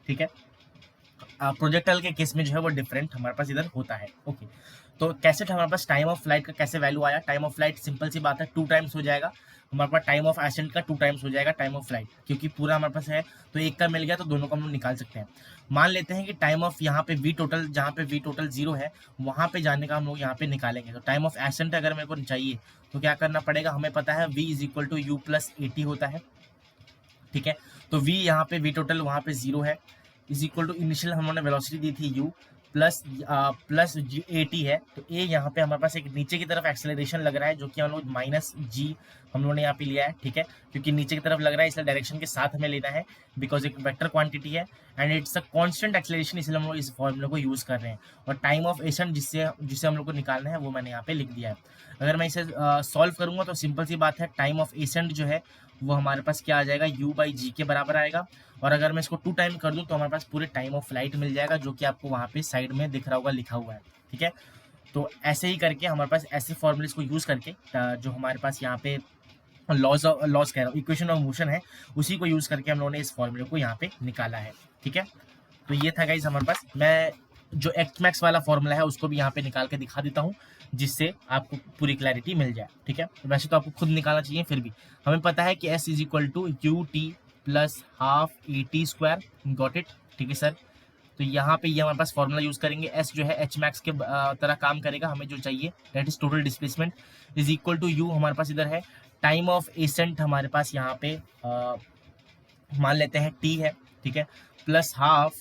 ठीक है। प्रोजेक्टाइल के केस में जो है वो डिफरेंट हमारे पास इधर होता है, ओके। तो कैसे हमारे पास टाइम ऑफ फ्लाइट का कैसे वैल्यू आया, टाइम ऑफ फ्लाइट सिंपल सी बात है 2 टाइम्स हो जाएगा हमारे पास, टाइम ऑफ एसेंट का 2 टाइम्स हो जाएगा टाइम ऑफ फ्लाइट, क्योंकि पूरा हमारे पास है तो एक का मिल गया तो दोनों को हम लोग निकाल सकते हैं। मान लेते हैं कि टाइम ऑफ यहाँ पे वी टोटल, जहाँ पे वी टोटल 0 है वहाँ पे जाने का हम लोग यहाँ पे निकालेंगे। तो टाइम ऑफ एसेंट अगर मेरे को चाहिए तो क्या करना पड़ेगा, हमें पता है v is equal to u plus 80 होता है, ठीक है। तो v यहाँ पे v टोटल वहाँ पे 0 है, इज इक्वल टू इनिशियल हमने वेलोसिटी दी थी u प्लस 80 है। तो a यहाँ पे हमारे पास एक नीचे की तरफ एक्सेलरेशन लग रहा है जो कि हम लोग माइनस g हम लोगों ने यहाँ पे लिया है, ठीक है, क्योंकि नीचे की तरफ लग रहा है इसलिए डायरेक्शन के साथ हमें लेना है, बिकॉज एक वेक्टर क्वांटिटी है and it's a constant acceleration, इसलिए हम लोग इस फॉर्मूले को यूज कर रहे हैं। और टाइम ऑफ एसेंट जिससे हम लोग को निकालना है वो मैंने यहाँ पे लिख दिया है। अगर मैं इसे सॉल्व करूंगा तो सिंपल सी बात है, टाइम ऑफ एसेंट जो है वो हमारे पास क्या आ जाएगा, u/g के बराबर आएगा। और अगर मैं इसको 2 टाइम कर दूं तो हमारे पास पूरे टाइम ऑफ फ्लाइट मिल जाएगा, जो कि आपको वहाँ पे साइड में दिख रहा होगा, लिखा हुआ है, ठीक है। तो ऐसे ही करके हमारे पास ऐसे फॉर्मूलेस को यूज करके जो हमारे पास यहाँ पे लॉज कह रहा हूँ, इक्वेशन ऑफ मोशन है, उसी को यूज करके हम लोगों ने इस फॉर्मूले को यहाँ पे निकाला है, ठीक है। तो ये था गाइज हमारे पास। मैं जो एक्स मैक्स वाला फॉर्मूला है उसको भी यहाँ पे निकाल के दिखा देता हूँ, जिससे आपको पूरी क्लैरिटी मिल जाए, ठीक है। वैसे तो आपको खुद निकालना चाहिए, फिर भी हमें पता है कि s is equal to u t plus half AT square. Got it, ठीक है सर। तो यहाँ पे ये हमारे पास फॉर्मूला यूज करेंगे, s जो है एच मैक्स के तरह काम करेगा, हमें जो चाहिए that is total displacement is equal to u हमारे पास इधर है, टाइम ऑफ एसेंट हमारे पास यहाँ पे मान लेते हैं t है, ठीक है, प्लस हाफ,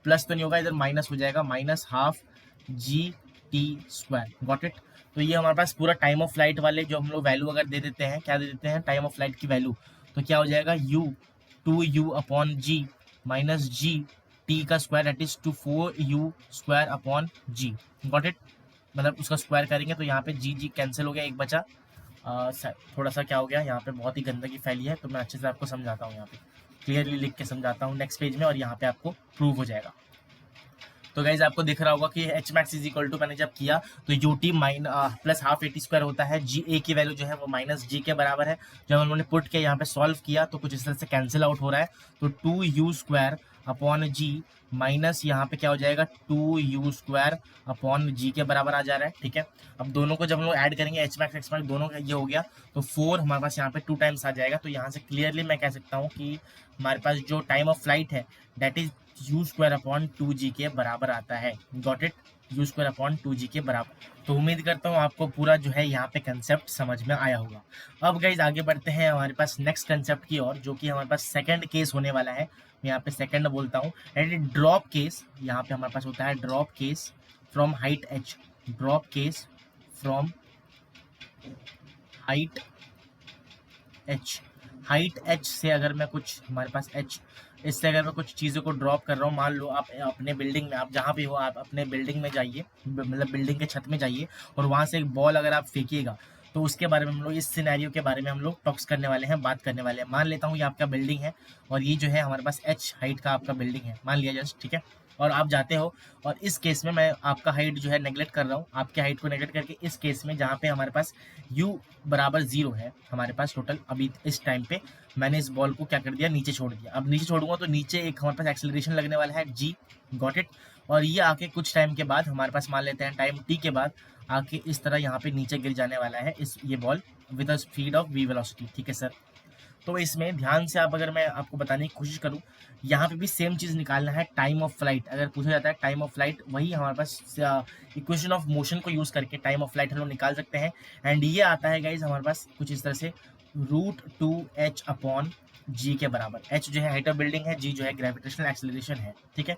प्लस तो नहीं होगा इधर माइनस हो जाएगा, minus half GT square. Got it. तो ये हमारे पास पूरा टाइम ऑफ फ्लाइट वाले जो हम लोग वैल्यू अगर दे देते हैं, क्या दे देते हैं, टाइम ऑफ फ्लाइट की वैल्यू, तो क्या हो जाएगा u/g माइनस GT का square that is 4u square upon g। Got it. मतलब उसका स्क्वायर करेंगे तो यहाँ पे g कैंसिल हो गया, एक बचा। थोड़ा सा क्या हो गया, यहाँ पे बहुत ही गंदगी फैली है, तो मैं अच्छे से आपको समझाता हूँ, यहाँ पे क्लियरली लिख के समझाता हूँ नेक्स्ट पेज में, और यहाँ पे आपको प्रूव हो जाएगा। तो गाइज आपको दिख रहा होगा कि H max is equal to, मैंने जब किया तो u t plus half AT square होता है, जी ए की वैल्यू जो है वो माइनस g के बराबर है। जब हम लोगों ने पुट किया यहाँ पे सॉल्व किया तो कुछ इस तरह से कैंसिल आउट हो रहा है, तो 2u square upon g minus यहाँ पे क्या हो जाएगा 2u स्क्वायर अपॉन g के बराबर आ जा रहा है, ठीक है। अब दोनों को जब हम लोग ऐड करेंगे एच मैक्स एक्स मैक्स दोनों का ये हो गया, तो 4 हमारे पास यहाँ पे 2 टाइम्स आ जाएगा। तो यहाँ से क्लियरली मैं कह सकता हूँ कि हमारे पास जो टाइम ऑफ फ्लाइट है that is u square upon 2g के बराबर आता है। Got it, u square upon 2g के बराबर। तो उम्मीद करता हूँ आपको पूरा जो है यहाँ पे कंसेप्ट समझ में आया होगा। अब गाइज आगे बढ़ते हैं हमारे पास नेक्स्ट कंसेप्ट की ओर, जो कि हमारे पास सेकंड केस होने वाला है। मैं यहाँ पे सेकंड बोलता हूँ, एंड ड्रॉप केस। यहाँ पे हमारे पास होता है drop case from height h, drop case from height h। Height h से अगर मैं कुछ हमारे पास h इससे अगर मैं कुछ चीज़ों को ड्रॉप कर रहा हूँ, मान लो आप अपने बिल्डिंग में, आप जहाँ भी हो, आप अपने बिल्डिंग में जाइए, मतलब बिल्डिंग के छत में जाइए, और वहाँ से एक बॉल अगर आप फेंकिएगा, तो उसके बारे में हम लोग, इस सिनेरियो के बारे में हम लोग टॉक्स करने वाले हैं, बात करने वाले हैं। मान लेता हूँ ये आपका बिल्डिंग है, और ये जो है हमारे पास h हाइट का आपका बिल्डिंग है, मान लिया जस्ट, ठीक है। और आप जाते हो, और इस केस में मैं आपका हाइट जो है नेगलेक्ट कर रहा हूँ, आपके हाइट को नेगलेक्ट करके इस केस में जहाँ पे हमारे पास u बराबर 0 है हमारे पास टोटल, अभी इस टाइम पे मैंने इस बॉल को क्या कर दिया, नीचे छोड़ दिया। अब नीचे छोड़ूंगा तो नीचे एक हमारे पास एक्सेलरेशन लगने वाला है g, गॉट इट। और ये आके कुछ टाइम के बाद हमारे पास, मान लेते हैं टाइम t के बाद, आके इस तरह यहाँ पे नीचे गिर जाने वाला है इस ये ball with a speed of v velocity, ठीक है सर। तो इसमें ध्यान से आप, अगर मैं आपको बताने की कोशिश करूँ, यहाँ पे भी सेम चीज़ निकालना है, टाइम ऑफ फ्लाइट। अगर पूछा जाता है टाइम ऑफ फ्लाइट, वही हमारे पास इक्वेशन ऑफ मोशन को यूज़ करके टाइम ऑफ फ्लाइट हम लोग निकाल सकते हैं। एंड ये आता है गाइज हमारे पास कुछ इस तरह से, √2h अपॉन g के बराबर। h जो है हाइट ऑफ बिल्डिंग है, g जो है ग्रेविटेशनल एक्सेलरेशन है, ठीक है।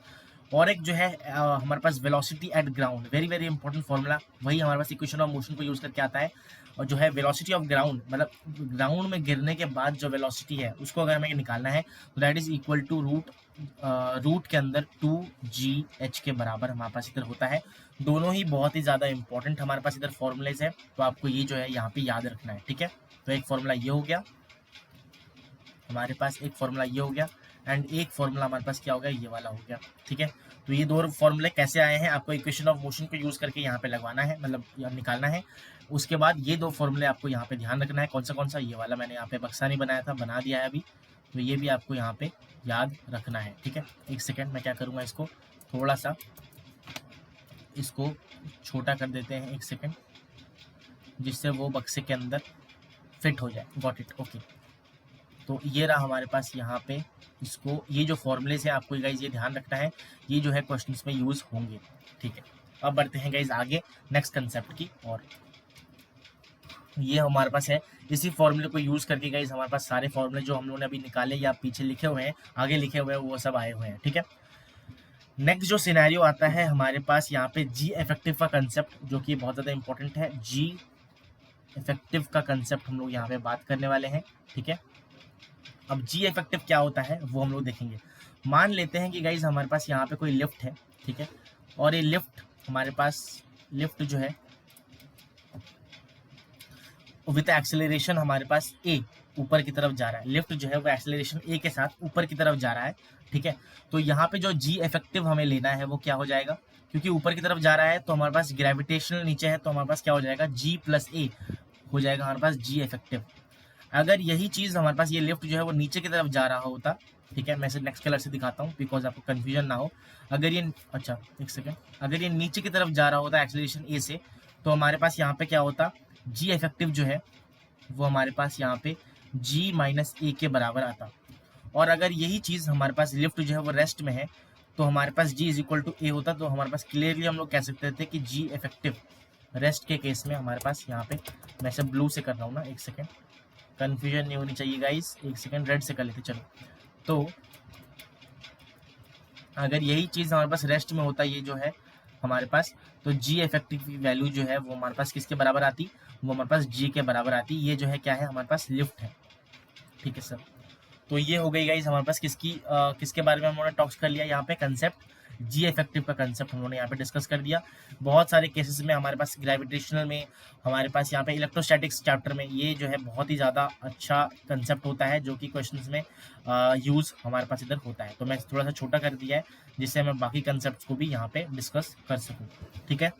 और एक जो है हमारे पास velocity at ground, very very important formula, वही हमारे पास इक्वेशन ऑफ मोशन को यूज़ करके आता है। और जो है वेलोसिटी ऑफ ग्राउंड, मतलब ग्राउंड में गिरने के बाद जो वेलोसिटी है उसको अगर हमें निकालना है, तो that is equal to root के अंदर 2gh के बराबर हमारे पास इधर होता है। दोनों ही बहुत ही ज़्यादा इंपॉर्टेंट हमारे पास इधर फॉर्मूलेज है, तो आपको ये जो है यहाँ पे याद रखना है, ठीक है। तो एक फॉर्मूला ये हो गया हमारे पास, एक फॉर्मूला ये हो गया, एंड एक फॉर्मूला हमारे पास क्या हो गया, ये वाला हो गया, ठीक है। तो ये दो फॉर्मूले कैसे आए हैं, आपको इक्वेशन ऑफ मोशन को यूज़ करके यहाँ पे लगवाना है, मतलब निकालना है। उसके बाद ये दो फॉर्मूले आपको यहाँ पे ध्यान रखना है, कौन सा, ये वाला मैंने यहाँ पे बक्सा नहीं बनाया था, बना दिया है अभी, तो ये भी आपको यहाँ पे याद रखना है, ठीक है। एक सेकेंड, मैं क्या करूँगा, इसको थोड़ा सा इसको छोटा कर देते हैं, एक सेकेंड, जिससे वो बक्से के अंदर फिट हो जाए, गॉट इट, ओके। तो ये रहा हमारे पास यहाँ पे, इसको, ये जो फॉर्मूलेस है आपको गाइज ये ध्यान रखना है, ये जो है क्वेश्चंस में यूज़ होंगे, ठीक है। अब बढ़ते हैं गाइज आगे नेक्स्ट कंसेप्ट की, और ये हमारे पास है, इसी फॉर्मूले को यूज़ करके गाइज हमारे पास सारे फॉर्मूले जो हम लोगों ने अभी निकाले या पीछे लिखे हुए हैं, आगे लिखे हुए हैं, वो सब आए हुए हैं, ठीक है। नेक्स्ट जो सिनेरियो आता है हमारे पास यहाँ पे जी इफेक्टिव का कंसेप्ट, जो कि बहुत ज़्यादा इंपॉर्टेंट है। जी इफेक्टिव का कंसेप्ट हम लोग यहाँ पे बात करने वाले हैं, ठीक है। अब जी इफेक्टिव क्या होता है वो हम लोग देखेंगे। मान लेते हैं कि गाइज हमारे पास यहाँ पे कोई लिफ्ट है, ठीक है, और ये लिफ्ट हमारे पास, लिफ्ट जो है विद एक्सेलरेशन हमारे पास ए, ऊपर की तरफ जा रहा है। लिफ्ट जो है वो एक्सेलरेशन ए के साथ ऊपर की तरफ जा रहा है, ठीक है। तो यहाँ पे जो जी इफेक्टिव हमें लेना है वो क्या हो जाएगा, क्योंकि ऊपर की तरफ जा रहा है तो हमारे पास ग्रेविटेशनल नीचे है, तो हमारे पास क्या हो जाएगा, जी प्लस ए हो जाएगा हमारे पास जी इफेक्टिव। अगर यही चीज़ हमारे पास, ये लिफ्ट जो है वो नीचे की तरफ जा रहा होता, ठीक है, मैं इसे नेक्स्ट कलर से दिखाता हूँ बिकॉज आपको कन्फ्यूजन ना हो। अगर ये, अच्छा एक सेकेंड, अगर ये नीचे की तरफ जा रहा होता एक्सेलरेशन ए से, तो हमारे पास यहाँ पे क्या होता, जी इफेक्टिव जो है वो हमारे पास यहाँ पे जी माइनस ए के बराबर आता। और अगर यही चीज़ हमारे पास लिफ्ट जो है वो रेस्ट में है, तो हमारे पास जी इज इक्वल टू ए होता। तो हमारे पास क्लियरली हम लोग कह सकते थे कि जी इफेक्टिव रेस्ट के केस में हमारे पास यहाँ पे, मैं इसे ब्लू से कर रहा हूँ ना, एक सेकेंड, कन्फ्यूजन नहीं होनी चाहिए गाइस, एक सेकेंड, रेड से कर लेते चलो। तो अगर यही चीज़ हमारे पास रेस्ट में होता, ये जो है हमारे पास, तो जी इफेक्टिव की वैल्यू जो है वो हमारे पास किसके बराबर आती, वो हमारे पास जी के बराबर आती। ये जो है क्या है, हमारे पास लिफ्ट है, ठीक है सर। तो ये हो गई गाइज हमारे पास किसके बारे में हम लोगों ने टॉक्स कर लिया, यहाँ पे कंसेप्ट जी इफेक्टिव का कंसेप्ट हम लोगों ने यहाँ पे डिस्कस कर दिया। बहुत सारे केसेस में हमारे पास ग्रेविटेशनल में, हमारे पास यहाँ पे इलेक्ट्रोस्टैटिक्स चैप्टर में ये जो है बहुत ही ज़्यादा अच्छा कंसेप्ट होता है, जो कि क्वेश्चंस में यूज़ हमारे पास इधर होता है। तो मैं थोड़ा सा छोटा कर दिया है जिससे मैं बाकी कंसेप्ट को भी यहाँ पे डिस्कस कर सकूँ, ठीक है।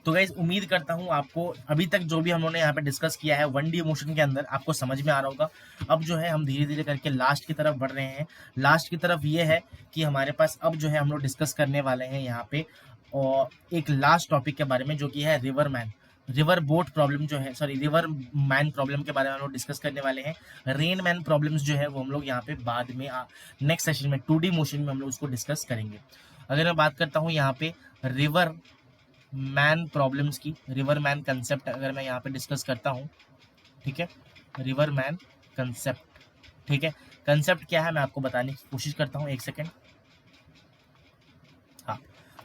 तो गाइज उम्मीद करता हूँ आपको अभी तक जो भी हम लोगों ने यहाँ पे डिस्कस किया है 1D मोशन के अंदर आपको समझ में आ रहा होगा। अब जो है हम धीरे धीरे करके लास्ट की तरफ बढ़ रहे हैं। लास्ट की तरफ ये है कि हमारे पास अब जो है हम लोग डिस्कस करने वाले हैं यहाँ पे और एक लास्ट टॉपिक के बारे में, जो कि है रिवर बोट प्रॉब्लम जो है, सॉरी रिवर मैन प्रॉब्लम के बारे में हम लोग डिस्कस करने वाले हैं। रेन मैन प्रॉब्लम्स जो है वो हम लोग यहाँ पे बाद में नेक्स्ट सेशन में 2D मोशन में हम लोग उसको डिस्कस करेंगे। अगर मैं बात करता हूँ यहाँ पे रिवर मैन प्रॉब्लम्स की, रिवर मैन कंसेप्ट अगर मैं यहाँ पे डिस्कस करता हूँ, ठीक है, रिवर मैन कंसेप्ट, ठीक है। कंसेप्ट क्या है मैं आपको बताने की कोशिश करता हूँ, एक सेकेंड। हाँ,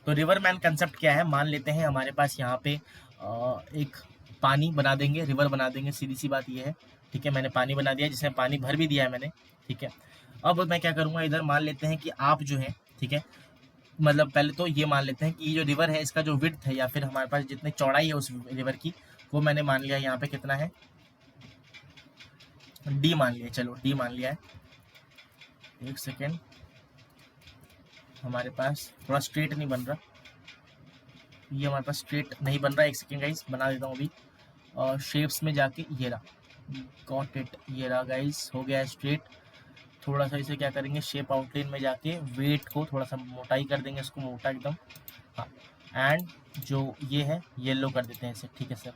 तो रिवर मैन कंसेप्ट क्या है, मान लेते हैं हमारे पास यहाँ पे एक पानी बना देंगे, रिवर बना देंगे, सीधी सी बात ये है, ठीक है। मैंने पानी बना दिया जिसमें पानी भर भी दिया है मैंने, ठीक है। अब मैं क्या करूँगा, इधर मान लेते हैं कि आप जो है, ठीक है, मतलब पहले तो ये मान लेते हैं कि ये जो रिवर है इसका जो विड्थ है या फिर हमारे पास जितनी चौड़ाई है उस रिवर की, वो मैंने मान लिया यहाँ पे कितना है, डी मान लिया, चलो डी मान लिया है। एक सेकेंड, हमारे पास थोड़ा स्ट्रेट नहीं बन रहा, ये हमारे पास स्ट्रेट नहीं बन रहा, एक सेकेंड गाइस बना देता हूँ अभी। और शेप्स में जाके ये रहा, गॉट इट, ये रहा गाइस, हो गया स्ट्रेट। थोड़ा सा इसे क्या करेंगे, शेप आउटलाइन में जाके वेट को थोड़ा सा मोटाई कर देंगे, इसको मोटा एकदम, हाँ। एंड जो ये है येलो कर देते हैं इसे, ठीक है सर।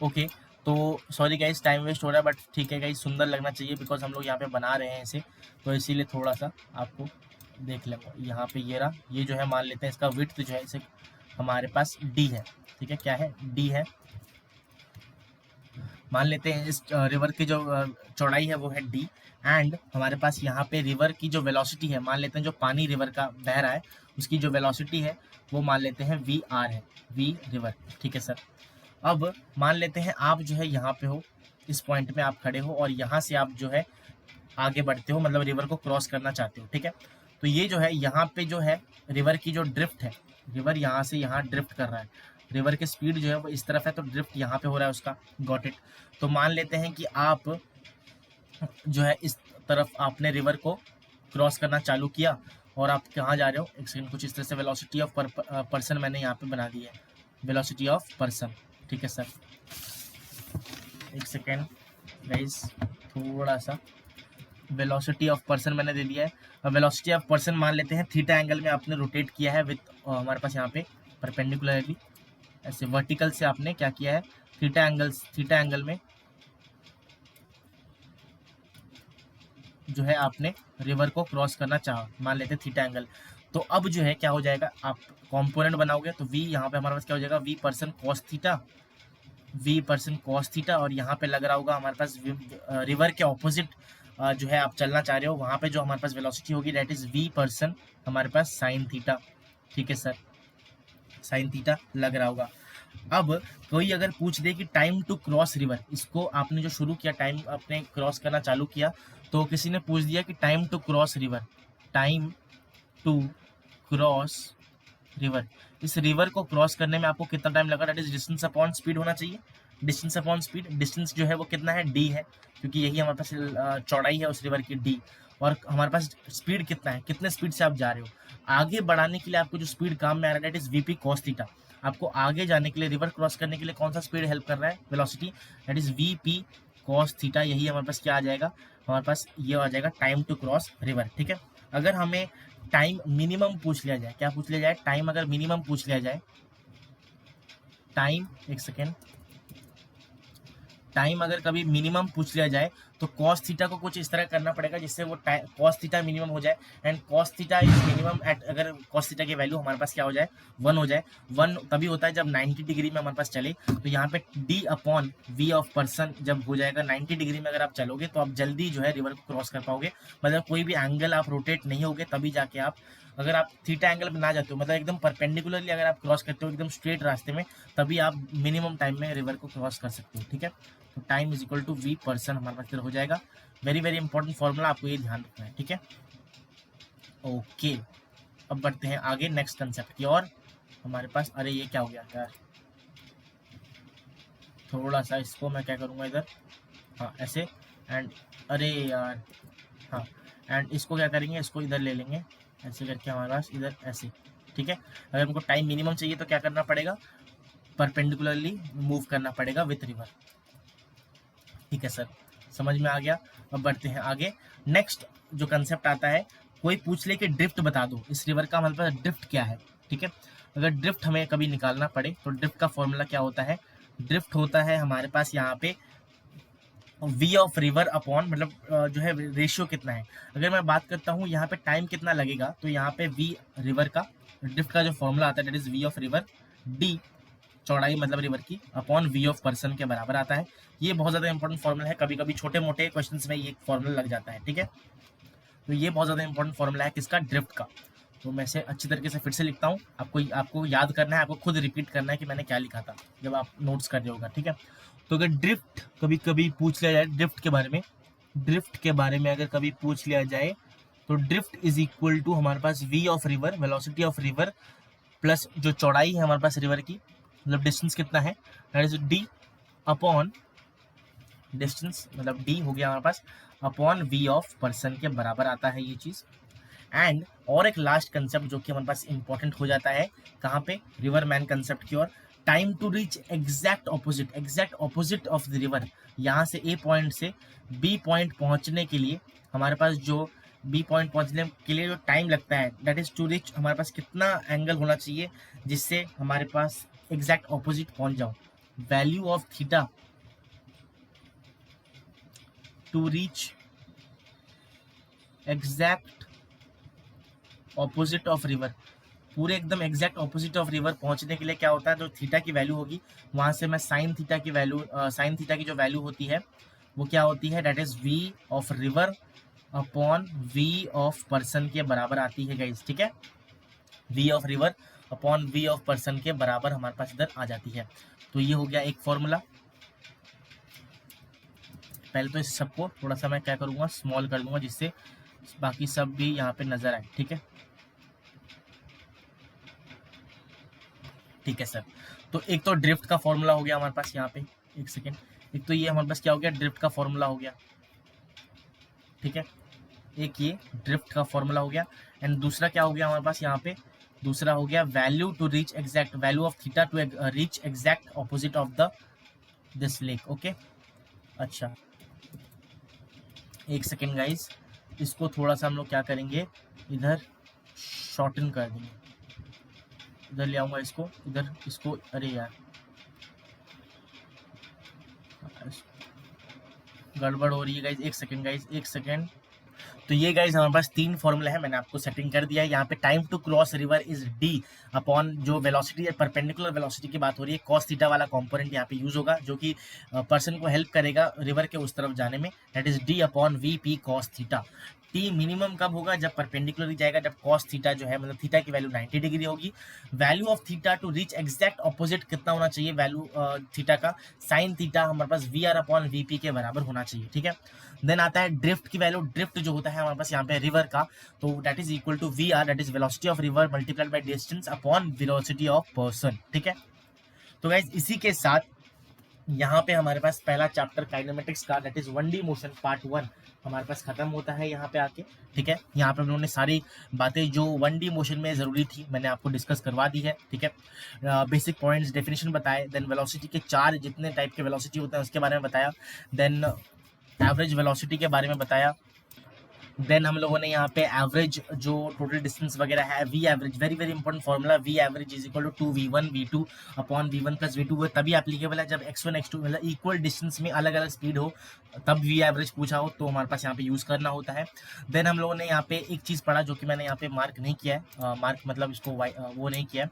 ओके, तो सॉरी गाइस टाइम वेस्ट हो रहा है, बट ठीक है गाइस, सुंदर लगना चाहिए बिकॉज हम लोग यहाँ पे बना रहे हैं इसे, तो इसीलिए थोड़ा सा आपको देख लेंगे। यहाँ पे ये रहा, ये जो है मान लेते हैं इसका विड्थ जो है इसे हमारे पास डी है, ठीक है, क्या है, डी है। मान लेते हैं इस रिवर की जो चौड़ाई है वो है डी, एंड हमारे पास यहाँ पे रिवर की जो वेलोसिटी है, मान लेते हैं जो पानी रिवर का बह रहा है उसकी जो वेलोसिटी है वो मान लेते हैं वी आर है, वी रिवर, ठीक है सर। अब मान लेते हैं आप जो है यहाँ पे हो, इस पॉइंट में आप खड़े हो और यहाँ से आप जो है आगे बढ़ते हो, मतलब रिवर को क्रॉस करना चाहते हो, ठीक है। तो ये जो है यहाँ पे जो है रिवर की जो ड्रिफ्ट है, रिवर यहाँ से यहाँ ड्रिफ्ट कर रहा है, रिवर की स्पीड जो है वो इस तरफ है, तो ड्रिफ्ट यहाँ पे हो रहा है उसका, गॉट इट। तो मान लेते हैं कि आप जो है इस तरफ आपने रिवर को क्रॉस करना चालू किया और आप कहाँ जा रहे हो, एक सेकंड, कुछ इस तरह से वेलोसिटी ऑफ पर्सन मैंने यहाँ पे बना दी है, वेलोसिटी ऑफ पर्सन, ठीक है सर। एक सेकेंड गाइस, थोड़ा सा वेलोसिटी ऑफ पर्सन मैंने दे दिया है। अब वेलोसिटी ऑफ पर्सन मान लेते हैं थीटा एंगल में आपने रोटेट किया है विथ हमारे पास यहाँ पे परपेंडिकुलरली, ऐसे वर्टिकल से आपने क्या किया है, थीटा एंगल में जो है आपने रिवर को क्रॉस करना चाहा, मान लेते हैं थीटा एंगल। तो अब जो है क्या हो जाएगा, आप कंपोनेंट बनाओगे तो वी यहाँ पे हमारे पास क्या हो जाएगा, v percent cos theta, v percent cos theta, और यहाँ पे लग रहा होगा हमारे पास रिवर के ऑपोजिट जो है आप चलना चाह रहे हो, वहाँ पे जो हमारे पास वेलोसिटी होगी डेट इज वी परसेंट हमारे पास साइन थीटा, ठीक है सर, साइन थीटा लग रहा होगा। अब कोई अगर पूछ दे कि टाइम टू क्रॉस रिवर, इसको आपने जो शुरू किया, टाइम आपने क्रॉस करना चालू किया, तो किसी ने पूछ दिया कि time to cross river, time to cross river, इस रिवर को क्रॉस करने में आपको कितना टाइम लगा, that is distance upon speed होना चाहिए, डिस्टेंस अपॉन स्पीड, डिस्टेंस जो है वो कितना है, डी है, क्योंकि यही हमारे पास चौड़ाई है उस रिवर की, डी, और हमारे पास स्पीड कितना है, कितने स्पीड से आप जा रहे हो। आगे बढ़ाने के लिए आपको जो स्पीड काम में आ रहा है that is VP cos theta, आपको आगे जाने के लिए, रिवर क्रॉस करने के लिए कौन सा स्पीड हेल्प कर रहा है, velocity, that is VP cos theta, यही हमारे पास क्या आ जाएगा, हमारे पास ये आ जाएगा टाइम टू क्रॉस रिवर, ठीक है। अगर हमें टाइम मिनिमम पूछ लिया जाए, क्या पूछ लिया जाए, टाइम अगर मिनिमम पूछ लिया जाए, टाइम, एक सेकेंड, टाइम अगर कभी मिनिमम पूछ लिया जाए तो कॉस थीटा को कुछ इस तरह करना पड़ेगा जिससे वो कॉस थीटा मिनिमम हो जाए, and cos theta is minimum at, अगर कॉस थीटा की वैल्यू हमारे पास क्या हो जाए, 1 हो जाए। 1 तभी होता है जब 90 डिग्री में हमारे पास चले, तो यहाँ पे d upon v of person जब हो जाएगा 90 डिग्री में, अगर आप चलोगे तो आप जल्दी जो है रिवर को क्रॉस कर पाओगे, मतलब कोई भी एंगल आप रोटेट नहीं होगे, तभी जाके आप, अगर आप थीटा एंगल में ना जाते हो, मतलब एकदम परपेंडिकुलरली अगर आप क्रॉस करते हो एकदम स्ट्रेट रास्ते में, तभी आप मिनिमम टाइम में रिवर को क्रॉस कर सकते हो, ठीक है। तो time is equal to v person हमारे पास हो जाएगा, वेरी वेरी इंपॉर्टेंट फॉर्मूला, आपको ये ध्यान रखना है, ठीक है। ओके, अब बढ़ते हैं आगे नेक्स्ट कंसेप्ट की और, हमारे पास, अरे ये क्या हो गया यार, थोड़ा सा इसको मैं क्या करूँगा इधर, हाँ ऐसे, एंड अरे यार, हाँ, एंड इसको क्या करेंगे, इसको इधर ले लेंगे ऐसे करके हमारे पास इधर ऐसे, ठीक है। अगर हमको टाइम मिनिमम चाहिए तो क्या करना पड़ेगा, परपेंडिकुलरली मूव करना पड़ेगा विथ रिवर, ठीक है सर, समझ में आ गया। अब बढ़ते हैं आगे, नेक्स्ट जो कंसेप्ट आता है, कोई पूछ ले कि ड्रिफ्ट बता दो, इस रिवर का मतलब ड्रिफ्ट क्या है, ठीक है। अगर ड्रिफ्ट हमें कभी निकालना पड़े तो ड्रिफ्ट का फॉर्मूला क्या होता है, ड्रिफ्ट होता है हमारे पास यहाँ पे वी ऑफ रिवर अपॉन, मतलब जो है रेशियो कितना है। अगर मैं बात करता हूँ यहाँ पे टाइम कितना लगेगा, तो यहाँ पे वी रिवर का, ड्रिफ्ट का जो फॉर्मूला आता है that is v of river, d चौड़ाई मतलब रिवर की, अपॉन वी ऑफ पर्सन के बराबर आता है। ये बहुत ज़्यादा इंपॉर्टेंट फॉर्मूला है, कभी कभी छोटे मोटे क्वेश्चंस में ये फॉर्मूला लग जाता है, ठीक है। तो ये बहुत ज़्यादा इंपॉर्टेंट फॉर्मूला है किसका, ड्रिफ्ट का। तो मैं इसे अच्छी तरीके से फिर से लिखता हूँ, आपको याद करना है, आपको खुद रिपीट करना है कि मैंने क्या लिखा था जब आप नोट्स कर रहे होगा, ठीक है। तो अगर ड्रिफ्ट कभी कभी पूछ लिया जाए ड्रिफ्ट के बारे में, ड्रिफ्ट के बारे में अगर कभी पूछ लिया जाए तो ड्रिफ्ट इज इक्वल टू हमारे पास v of river, velocity of river plus जो चौड़ाई है हमारे पास रिवर की, मतलब डिस्टेंस कितना है, that is d upon distance, मतलब d हो गया हमारे पास अपॉन v ऑफ पर्सन के बराबर आता है ये चीज। एंड और एक लास्ट कंसेप्ट जो कि हमारे पास इंपॉर्टेंट हो जाता है कहाँ पे, रिवर मैन कंसेप्ट की ओर, time to reach exact opposite of the river. यहाँ से ए पॉइंट से बी पॉइंट पहुंचने के लिए हमारे पास जो बी पॉइंट पहुंचने के लिए जो टाइम लगता है, दैट इज टू रीच, हमारे पास कितना एंगल होना चाहिए जिससे हमारे पास एग्जैक्ट ऑपोजिट पहुंच जाओ। Value of theta to reach exact opposite of river, पूरे एकदम एग्जैक्ट ऑपोजिट ऑफ रिवर पहुंचने के लिए क्या होता है, जो थीटा की वैल्यू होगी वहां से मैं साइन थीटा की वैल्यू, साइन थीटा की जो वैल्यू होती है वो क्या होती है, that is v of river upon v of person के बराबर आती है गाइस, ठीक है। V of river upon v of person के बराबर हमारे पास इधर आ जाती है। तो ये हो गया एक फॉर्मूला। पहले तो इस सबको थोड़ा सा मैं क्या करूंगा, स्मॉल कर दूंगा जिससे बाकी सब भी यहाँ पे नजर आए, ठीक है। ठीक है सर, तो एक तो ड्रिफ्ट का फॉर्मूला हो गया हमारे पास यहाँ पे, एक सेकेंड, एक तो ये हमारे पास क्या हो गया, ड्रिफ्ट का फॉर्मूला हो गया, ठीक है। एक ये ड्रिफ्ट का फॉर्मूला हो गया एंड दूसरा क्या हो गया हमारे पास यहाँ पे, दूसरा हो गया value to reach exact, value of theta to reach exact opposite of the this lake, okay. अच्छा एक सेकेंड गाइस, इसको थोड़ा सा हम लोग क्या करेंगे, इधर शॉर्टन कर देंगे, इधर ले आऊंगा इसको, इधर इसको, अरे यार गड़बड़ हो रही है गाइज, एक सेकेंड गाइज, एक सेकेंड। तो ये गाइज हमारे पास तीन फॉर्मूला है, मैंने आपको सेटिंग कर दिया है। यहाँ पे time to cross river is d upon जो वेलोसिटी है, परपेंडिकुलर वेलोसिटी की बात हो रही है, कॉस थीटा वाला कंपोनेंट यहाँ पे यूज होगा जो कि पर्सन को हेल्प करेगा रिवर के उस तरफ जाने में, that is d upon V P cos theta. T minimum कब होगा, जब परपेंडिकुलर जाएगा, जब कॉस थीटा जो है मतलब थीटा की वैल्यू 90 डिग्री होगी। Value of theta to reach exact opposite कितना होना चाहिए, वैल्यू थीटा का, साइन थीटा हमारे पास V R upon V P के बराबर होना चाहिए, ठीक है। देन आता है ड्रिफ्ट की वैल्यू, ड्रिफ्ट जो होता है हमारे पास यहाँ पे रिवर का, तो that is equal to v r, that is velocity of river multiplied by distance upon velocity of person, ठीक है। तो गाइस इसी के साथ यहाँ पे हमारे पास पहला चैप्टर काइनेमेटिक्स का, that is 1D motion part 1 हमारे पास खत्म होता है यहाँ पे आके, ठीक है। यहाँ पे हम लोगों ने सारी बातें जो 1D मोशन में जरूरी थी मैंने आपको डिस्कस करवा दी है, ठीक है। बेसिक पॉइंट्स, डेफिनेशन बताए, देन वेलोसिटी के 4 जितने टाइप के वेलोसिटी होते हैं उसके बारे में बताया, देन एवरेज वेलोसिटी के बारे में बताया, देन हम लोगों ने यहाँ पे एवरेज जो टोटल डिस्टेंस वगैरह है, v average, very very important formula, v average is equal to 2v1 v2 upon v1 plus v2, वो तभी एप्लीकेबल है जब x1 x2 मतलब इक्वल डिस्टेंस में अलग अलग स्पीड हो, तब वी एवरेज पूछा हो तो हमारे पास यहाँ पे यूज करना होता है। देन हम लोगों ने यहाँ पे एक चीज पढ़ा जो कि मैंने यहाँ पे मार्क नहीं किया है, मार्क मतलब इसको वो नहीं किया है,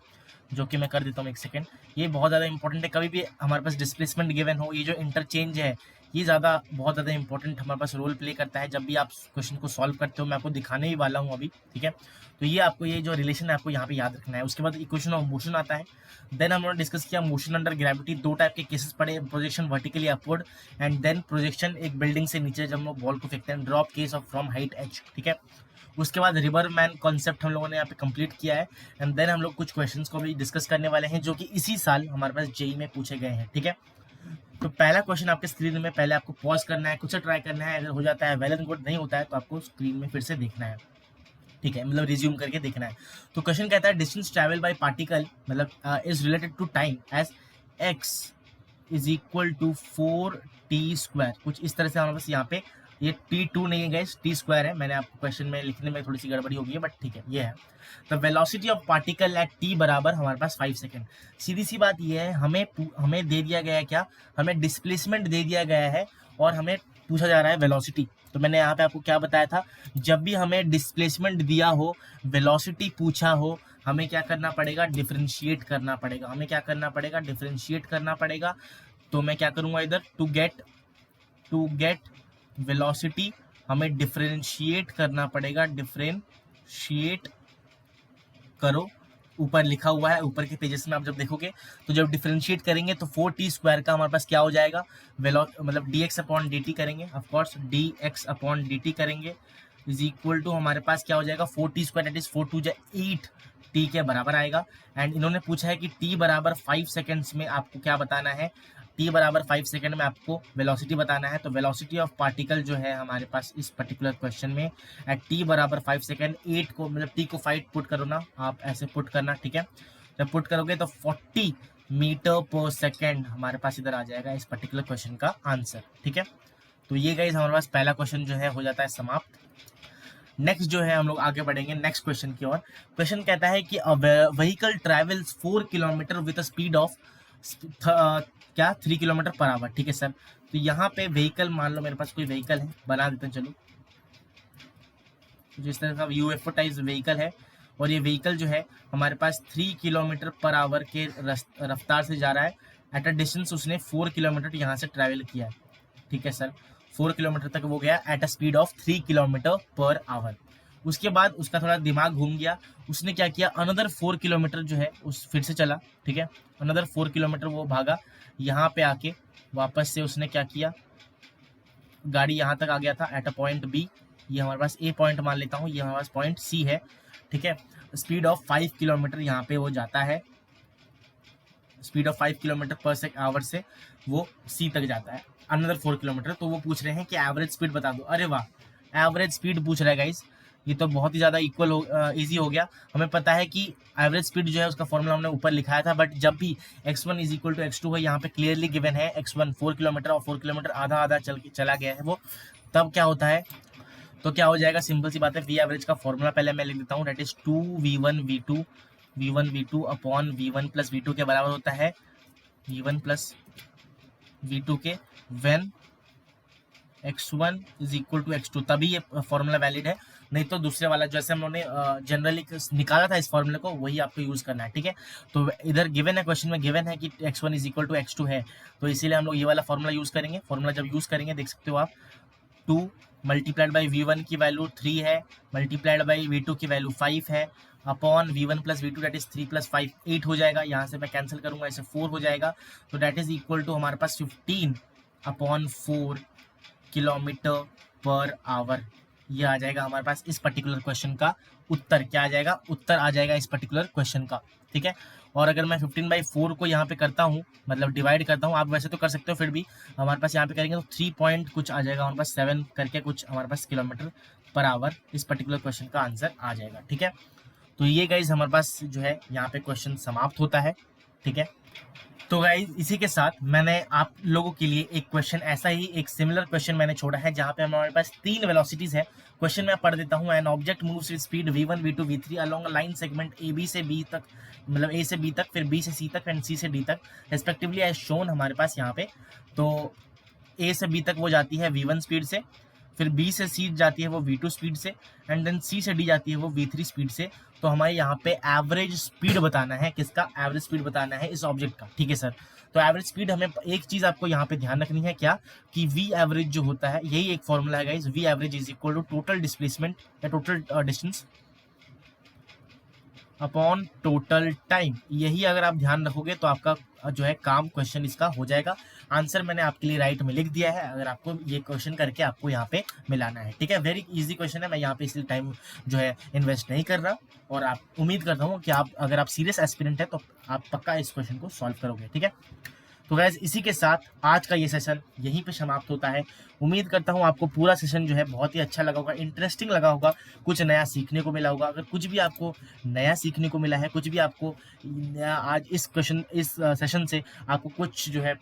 जो कि मैं कर देता हूँ एक सेकेंड। ये बहुत ज़्यादा इंपॉर्टेंट है, कभी भी हमारे पास डिस्प्लेसमेंट गिवन हो, ये जो इंटरचेंज है ये बहुत ज़्यादा इंपॉर्टेंट हमारे पास रोल प्ले करता है जब भी आप क्वेश्चन को सॉल्व करते हो। मैं आपको दिखाने ही वाला हूँ अभी, ठीक है। तो ये आपको ये जो रिलेशन है आपको यहाँ पे याद रखना है। उसके बाद इक्वेशन ऑफ मोशन आता है। देन हम लोगों ने डिस्कस किया मोशन अंडर ग्रेविटी, दो टाइप के केसेस पढ़े, projection vertically upward and then projection एक बिल्डिंग से नीचे जब हम लोग बॉल को फेंकते हैं, drop case of from height h, ठीक है। उसके बाद रिवर मैन कॉन्सेप्ट हम लोगों ने यहाँ पे कंप्लीट किया है एंड देन हम लोग कुछ क्वेश्चंस को भी डिस्कस करने वाले हैं जो कि इसी साल हमारे पास जेई में पूछे गए हैं, ठीक है। तो पहला क्वेश्चन आपके स्क्रीन में, पहले आपको पॉज करना है, कुछ ट्राई करना है, अगर हो जाता है वेल एंड गुड, नहीं होता है तो आपको स्क्रीन में फिर से देखना है, ठीक है, मतलब रिज्यूम करके देखना है। तो क्वेश्चन कहता है डिस्टेंस ट्रैवल बाय पार्टिकल मतलब is related to time as x is equal to 4t², कुछ इस तरह से हमारे पास यहाँ पे ये t2 नहीं है गाइस, t² है। मैंने आपको क्वेश्चन में लिखने में थोड़ी सी गड़बड़ी होगी है बट ठीक है, ये है। तो velocity of particle at t बराबर हमारे पास 5 सेकेंड। सीधी सी बात ये है, हमें दे दिया गया है क्या, हमें डिस्प्लेसमेंट दे दिया गया है और हमें पूछा जा रहा है वेलोसिटी। तो मैंने यहाँ पे आपको क्या बताया था, जब भी हमें डिस्प्लेसमेंट दिया हो, वेलोसिटी पूछा हो, हमें क्या करना पड़ेगा, डिफरेंशिएट करना पड़ेगा। हमें क्या करना पड़ेगा, डिफरेंशिएट करना पड़ेगा। तो मैं क्या करूंगा इधर, टू गेट वेलोसिटी हमें डिफरेंशिएट करना पड़ेगा, डिफरेंशिएट करो ऊपर लिखा हुआ है, ऊपर के पेजेस में आप जब देखोगे तो जब डिफरेंशिएट करेंगे तो 4t² का हमारे पास क्या हो जाएगा, मतलब dx/dt करेंगे, ऑफकोर्स dx/dt करेंगे इज इक्वल टू हमारे पास क्या हो जाएगा 4t², दैट इज 4 2 8 t के बराबर आएगा। एंड इन्होंने पूछा है कि t बराबर 5 सेकेंड्स में आपको क्या बताना है, t बराबर 5 सेकेंड में आपको वेलोसिटी बताना है। तो वेलोसिटी ऑफ पार्टिकल जो है हमारे पास इस पर्टिकुलर क्वेश्चन में एट t बराबर 5 सेकेंड, 8 को मतलब t को 5 पुट करो ना, आप ऐसे पुट करना, ठीक है। जब पुट करोगे तो 40 मीटर पर सेकेंड हमारे पास इधर आ जाएगा इस पर्टिकुलर क्वेश्चन का आंसर, ठीक है। तो ये गाइस हमारे पास पहला क्वेश्चन जो है हो जाता है समाप्त। नेक्स्ट जो है हम लोग आगे बढ़ेंगे नेक्स्ट क्वेश्चन की ओर। क्वेश्चन कहता है कि vehicle travels 4 kilometre with speed of क्या 3 किलोमीटर पर आवर, ठीक है सर। तो यहाँ पे व्हीकल, मान लो मेरे पास कोई व्हीकल है, बना देते हैं चलो, जिस तरह का यूएफओ टाइप व्हीकल है, और ये व्हीकल जो है हमारे पास 3 किलोमीटर पर आवर के रफ्तार से जा रहा है। एट अ डिस्टेंस उसने 4 किलोमीटर यहाँ से ट्रैवल किया है, ठीक है सर। 4 किलोमीटर तक वो गया at a speed of 3 kilometre per hour. उसके बाद उसका थोड़ा दिमाग घूम गया, उसने क्या किया, अनदर 4 किलोमीटर जो है उस फिर से चला, ठीक है। अनदर 4 किलोमीटर वो भागा, यहाँ पे आके वापस से उसने क्या किया, गाड़ी यहाँ तक आ गया था एट अ पॉइंट बी, ये हमारे पास ए पॉइंट मान लेता हूँ, ये हमारे पास पॉइंट सी है, ठीक है। स्पीड ऑफ 5 किलोमीटर यहाँ पे वो जाता है, speed of 5 kilometre per hour से वो सी तक जाता है, अनदर 4 किलोमीटर। तो वो पूछ रहे हैं कि एवरेज स्पीड बता दो। अरे वाह, एवरेज स्पीड पूछ रहा है गाइस, ये तो बहुत ही ज़्यादा इजी हो गया। हमें पता है कि एवरेज स्पीड जो है उसका फॉर्मूला हमने ऊपर लिखाया था, बट जब भी x1 is equal to x2 है, यहाँ पे क्लियरली गिवन है x1 4 किलोमीटर और 4 किलोमीटर आधा आधा चला गया है वो, तब क्या होता है, तो क्या हो जाएगा, सिंपल सी बात है, वी एवरेज का फॉर्मूला पहले मैं लिख देता हूँ, that is 2v1 v2 upon v1 plus v2 के बराबर होता है v1 प्लस v2 के, when x1 is equal to x2, तभी ये फॉर्मूला वैलिड है। नहीं तो दूसरे वाला जैसे हम लोगों ने जनरली निकाला था इस फॉर्मूले को, वही आपको यूज करना है, ठीक है। तो इधर गिवन है, क्वेश्चन में गिवन है कि x1 is equal to x2 है, तो इसीलिए हम लोग ये वाला फॉर्मूला यूज करेंगे। फॉर्मूला जब यूज करेंगे देख सकते हो आप, 2 मल्टीप्लाइड बाई v1 की वैल्यू 3 है, मल्टीप्लाइड बाई v2 की वैल्यू 5 है, upon v1 plus v2 that is 3 plus 5 8 हो जाएगा। यहाँ से मैं कैंसिल करूंगा, इसे 4 हो जाएगा, तो दैट इज इक्वल टू हमारे पास 15 अपॉन 4 किलोमीटर पर आवर। ये आ जाएगा हमारे पास इस पर्टिकुलर क्वेश्चन का उत्तर। क्या आ जाएगा, उत्तर आ जाएगा इस पर्टिकुलर क्वेश्चन का, ठीक है। और अगर मैं 15/4 को यहाँ पे करता हूँ, मतलब डिवाइड करता हूँ, आप वैसे तो कर सकते हो, फिर भी हमारे पास यहाँ पे करेंगे तो 3 पॉइंट कुछ आ जाएगा हमारे पास, 7 करके कुछ हमारे पास किलोमीटर पर आवर इस पर्टिकुलर क्वेश्चन का आंसर आ जाएगा, ठीक है। तो ये गाइज हमारे पास जो है यहाँ पे क्वेश्चन समाप्त होता है, ठीक है। तो गाइज इसी के साथ मैंने आप लोगों के लिए एक क्वेश्चन, ऐसा ही एक सिमिलर क्वेश्चन मैंने छोड़ा है, जहाँ पे हमारे पास 3 वेलोसिटीज है। क्वेश्चन मैं पढ़ देता हूँ, an object moves with speed v1 v2 v3 along a line segment A B से बी तक, मतलब ए से बी तक, फिर बी से सी तक एंड सी से डी तक रेस्पेक्टिवली एज शोन हमारे पास यहाँ पे। तो ए से बी तक वो जाती है v1 स्पीड से, फिर बी से सी जाती है वो v2 स्पीड से, एंड देन सी से डी जाती है वो v3 स्पीड से। तो हमारे यहाँ पे एवरेज स्पीड बताना है, किसका एवरेज स्पीड बताना है, इस ऑब्जेक्ट का, ठीक है सर। तो एवरेज स्पीड हमें एक चीज आपको यहाँ पे ध्यान रखनी है, क्या कि वी एवरेज जो होता है, यही एक फॉर्मूला है guys, V average is equal to total displacement या total distance upon total time. यही अगर आप ध्यान रखोगे तो आपका जो है काम क्वेश्चन इसका हो जाएगा। आंसर मैंने आपके लिए राइट में लिख दिया है, अगर आपको ये क्वेश्चन करके आपको यहाँ पे मिलाना है, ठीक है। वेरी इजी क्वेश्चन है, मैं यहाँ पे इसलिए टाइम जो है इन्वेस्ट नहीं कर रहा, और आप उम्मीद करता हूँ कि आप अगर आप सीरियस एस्पिरेंट है तो आप पक्का इस क्वेश्चन को सॉल्व करोगे, ठीक है। तो गैस इसी के साथ आज का ये सेशन यहीं पे समाप्त होता है। उम्मीद करता हूँ आपको पूरा सेशन जो है बहुत ही अच्छा लगा होगा, इंटरेस्टिंग लगा होगा, कुछ नया सीखने को मिला होगा। अगर कुछ भी आपको नया सीखने को मिला है, कुछ भी आपको आज इस सेशन से आपको कुछ जो है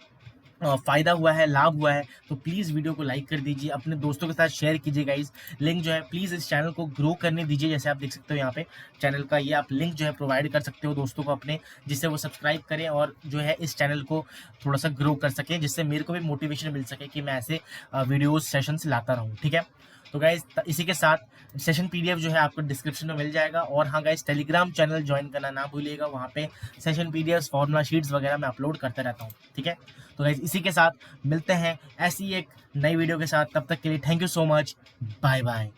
फ़ायदा हुआ है, लाभ हुआ है, तो प्लीज़ वीडियो को लाइक कर दीजिए, अपने दोस्तों के साथ शेयर कीजिए गाइज। लिंक जो है प्लीज़ इस चैनल को ग्रो करने दीजिए, जैसे आप देख सकते हो यहाँ पे चैनल का ये आप लिंक जो है प्रोवाइड कर सकते हो दोस्तों को अपने, जिससे वो सब्सक्राइब करें और जो है इस चैनल को थोड़ा सा ग्रो कर सकें, जिससे मेरे को भी मोटिवेशन मिल सके कि मैं ऐसे वीडियोज़ सेशंस लाता रहूँ, ठीक है। तो गाइज इसी के साथ सेशन पीडीएफ जो है आपको डिस्क्रिप्शन में मिल जाएगा। और हाँ गाइज, टेलीग्राम चैनल ज्वाइन करना ना भूलिएगा, वहाँ पे सेशन पीडीएफ, फॉर्मूला शीट्स वगैरह मैं अपलोड करता रहता हूँ, ठीक है। तो गाइज इसी के साथ मिलते हैं ऐसी एक नई वीडियो के साथ, तब तक के लिए thank you so much, bye bye.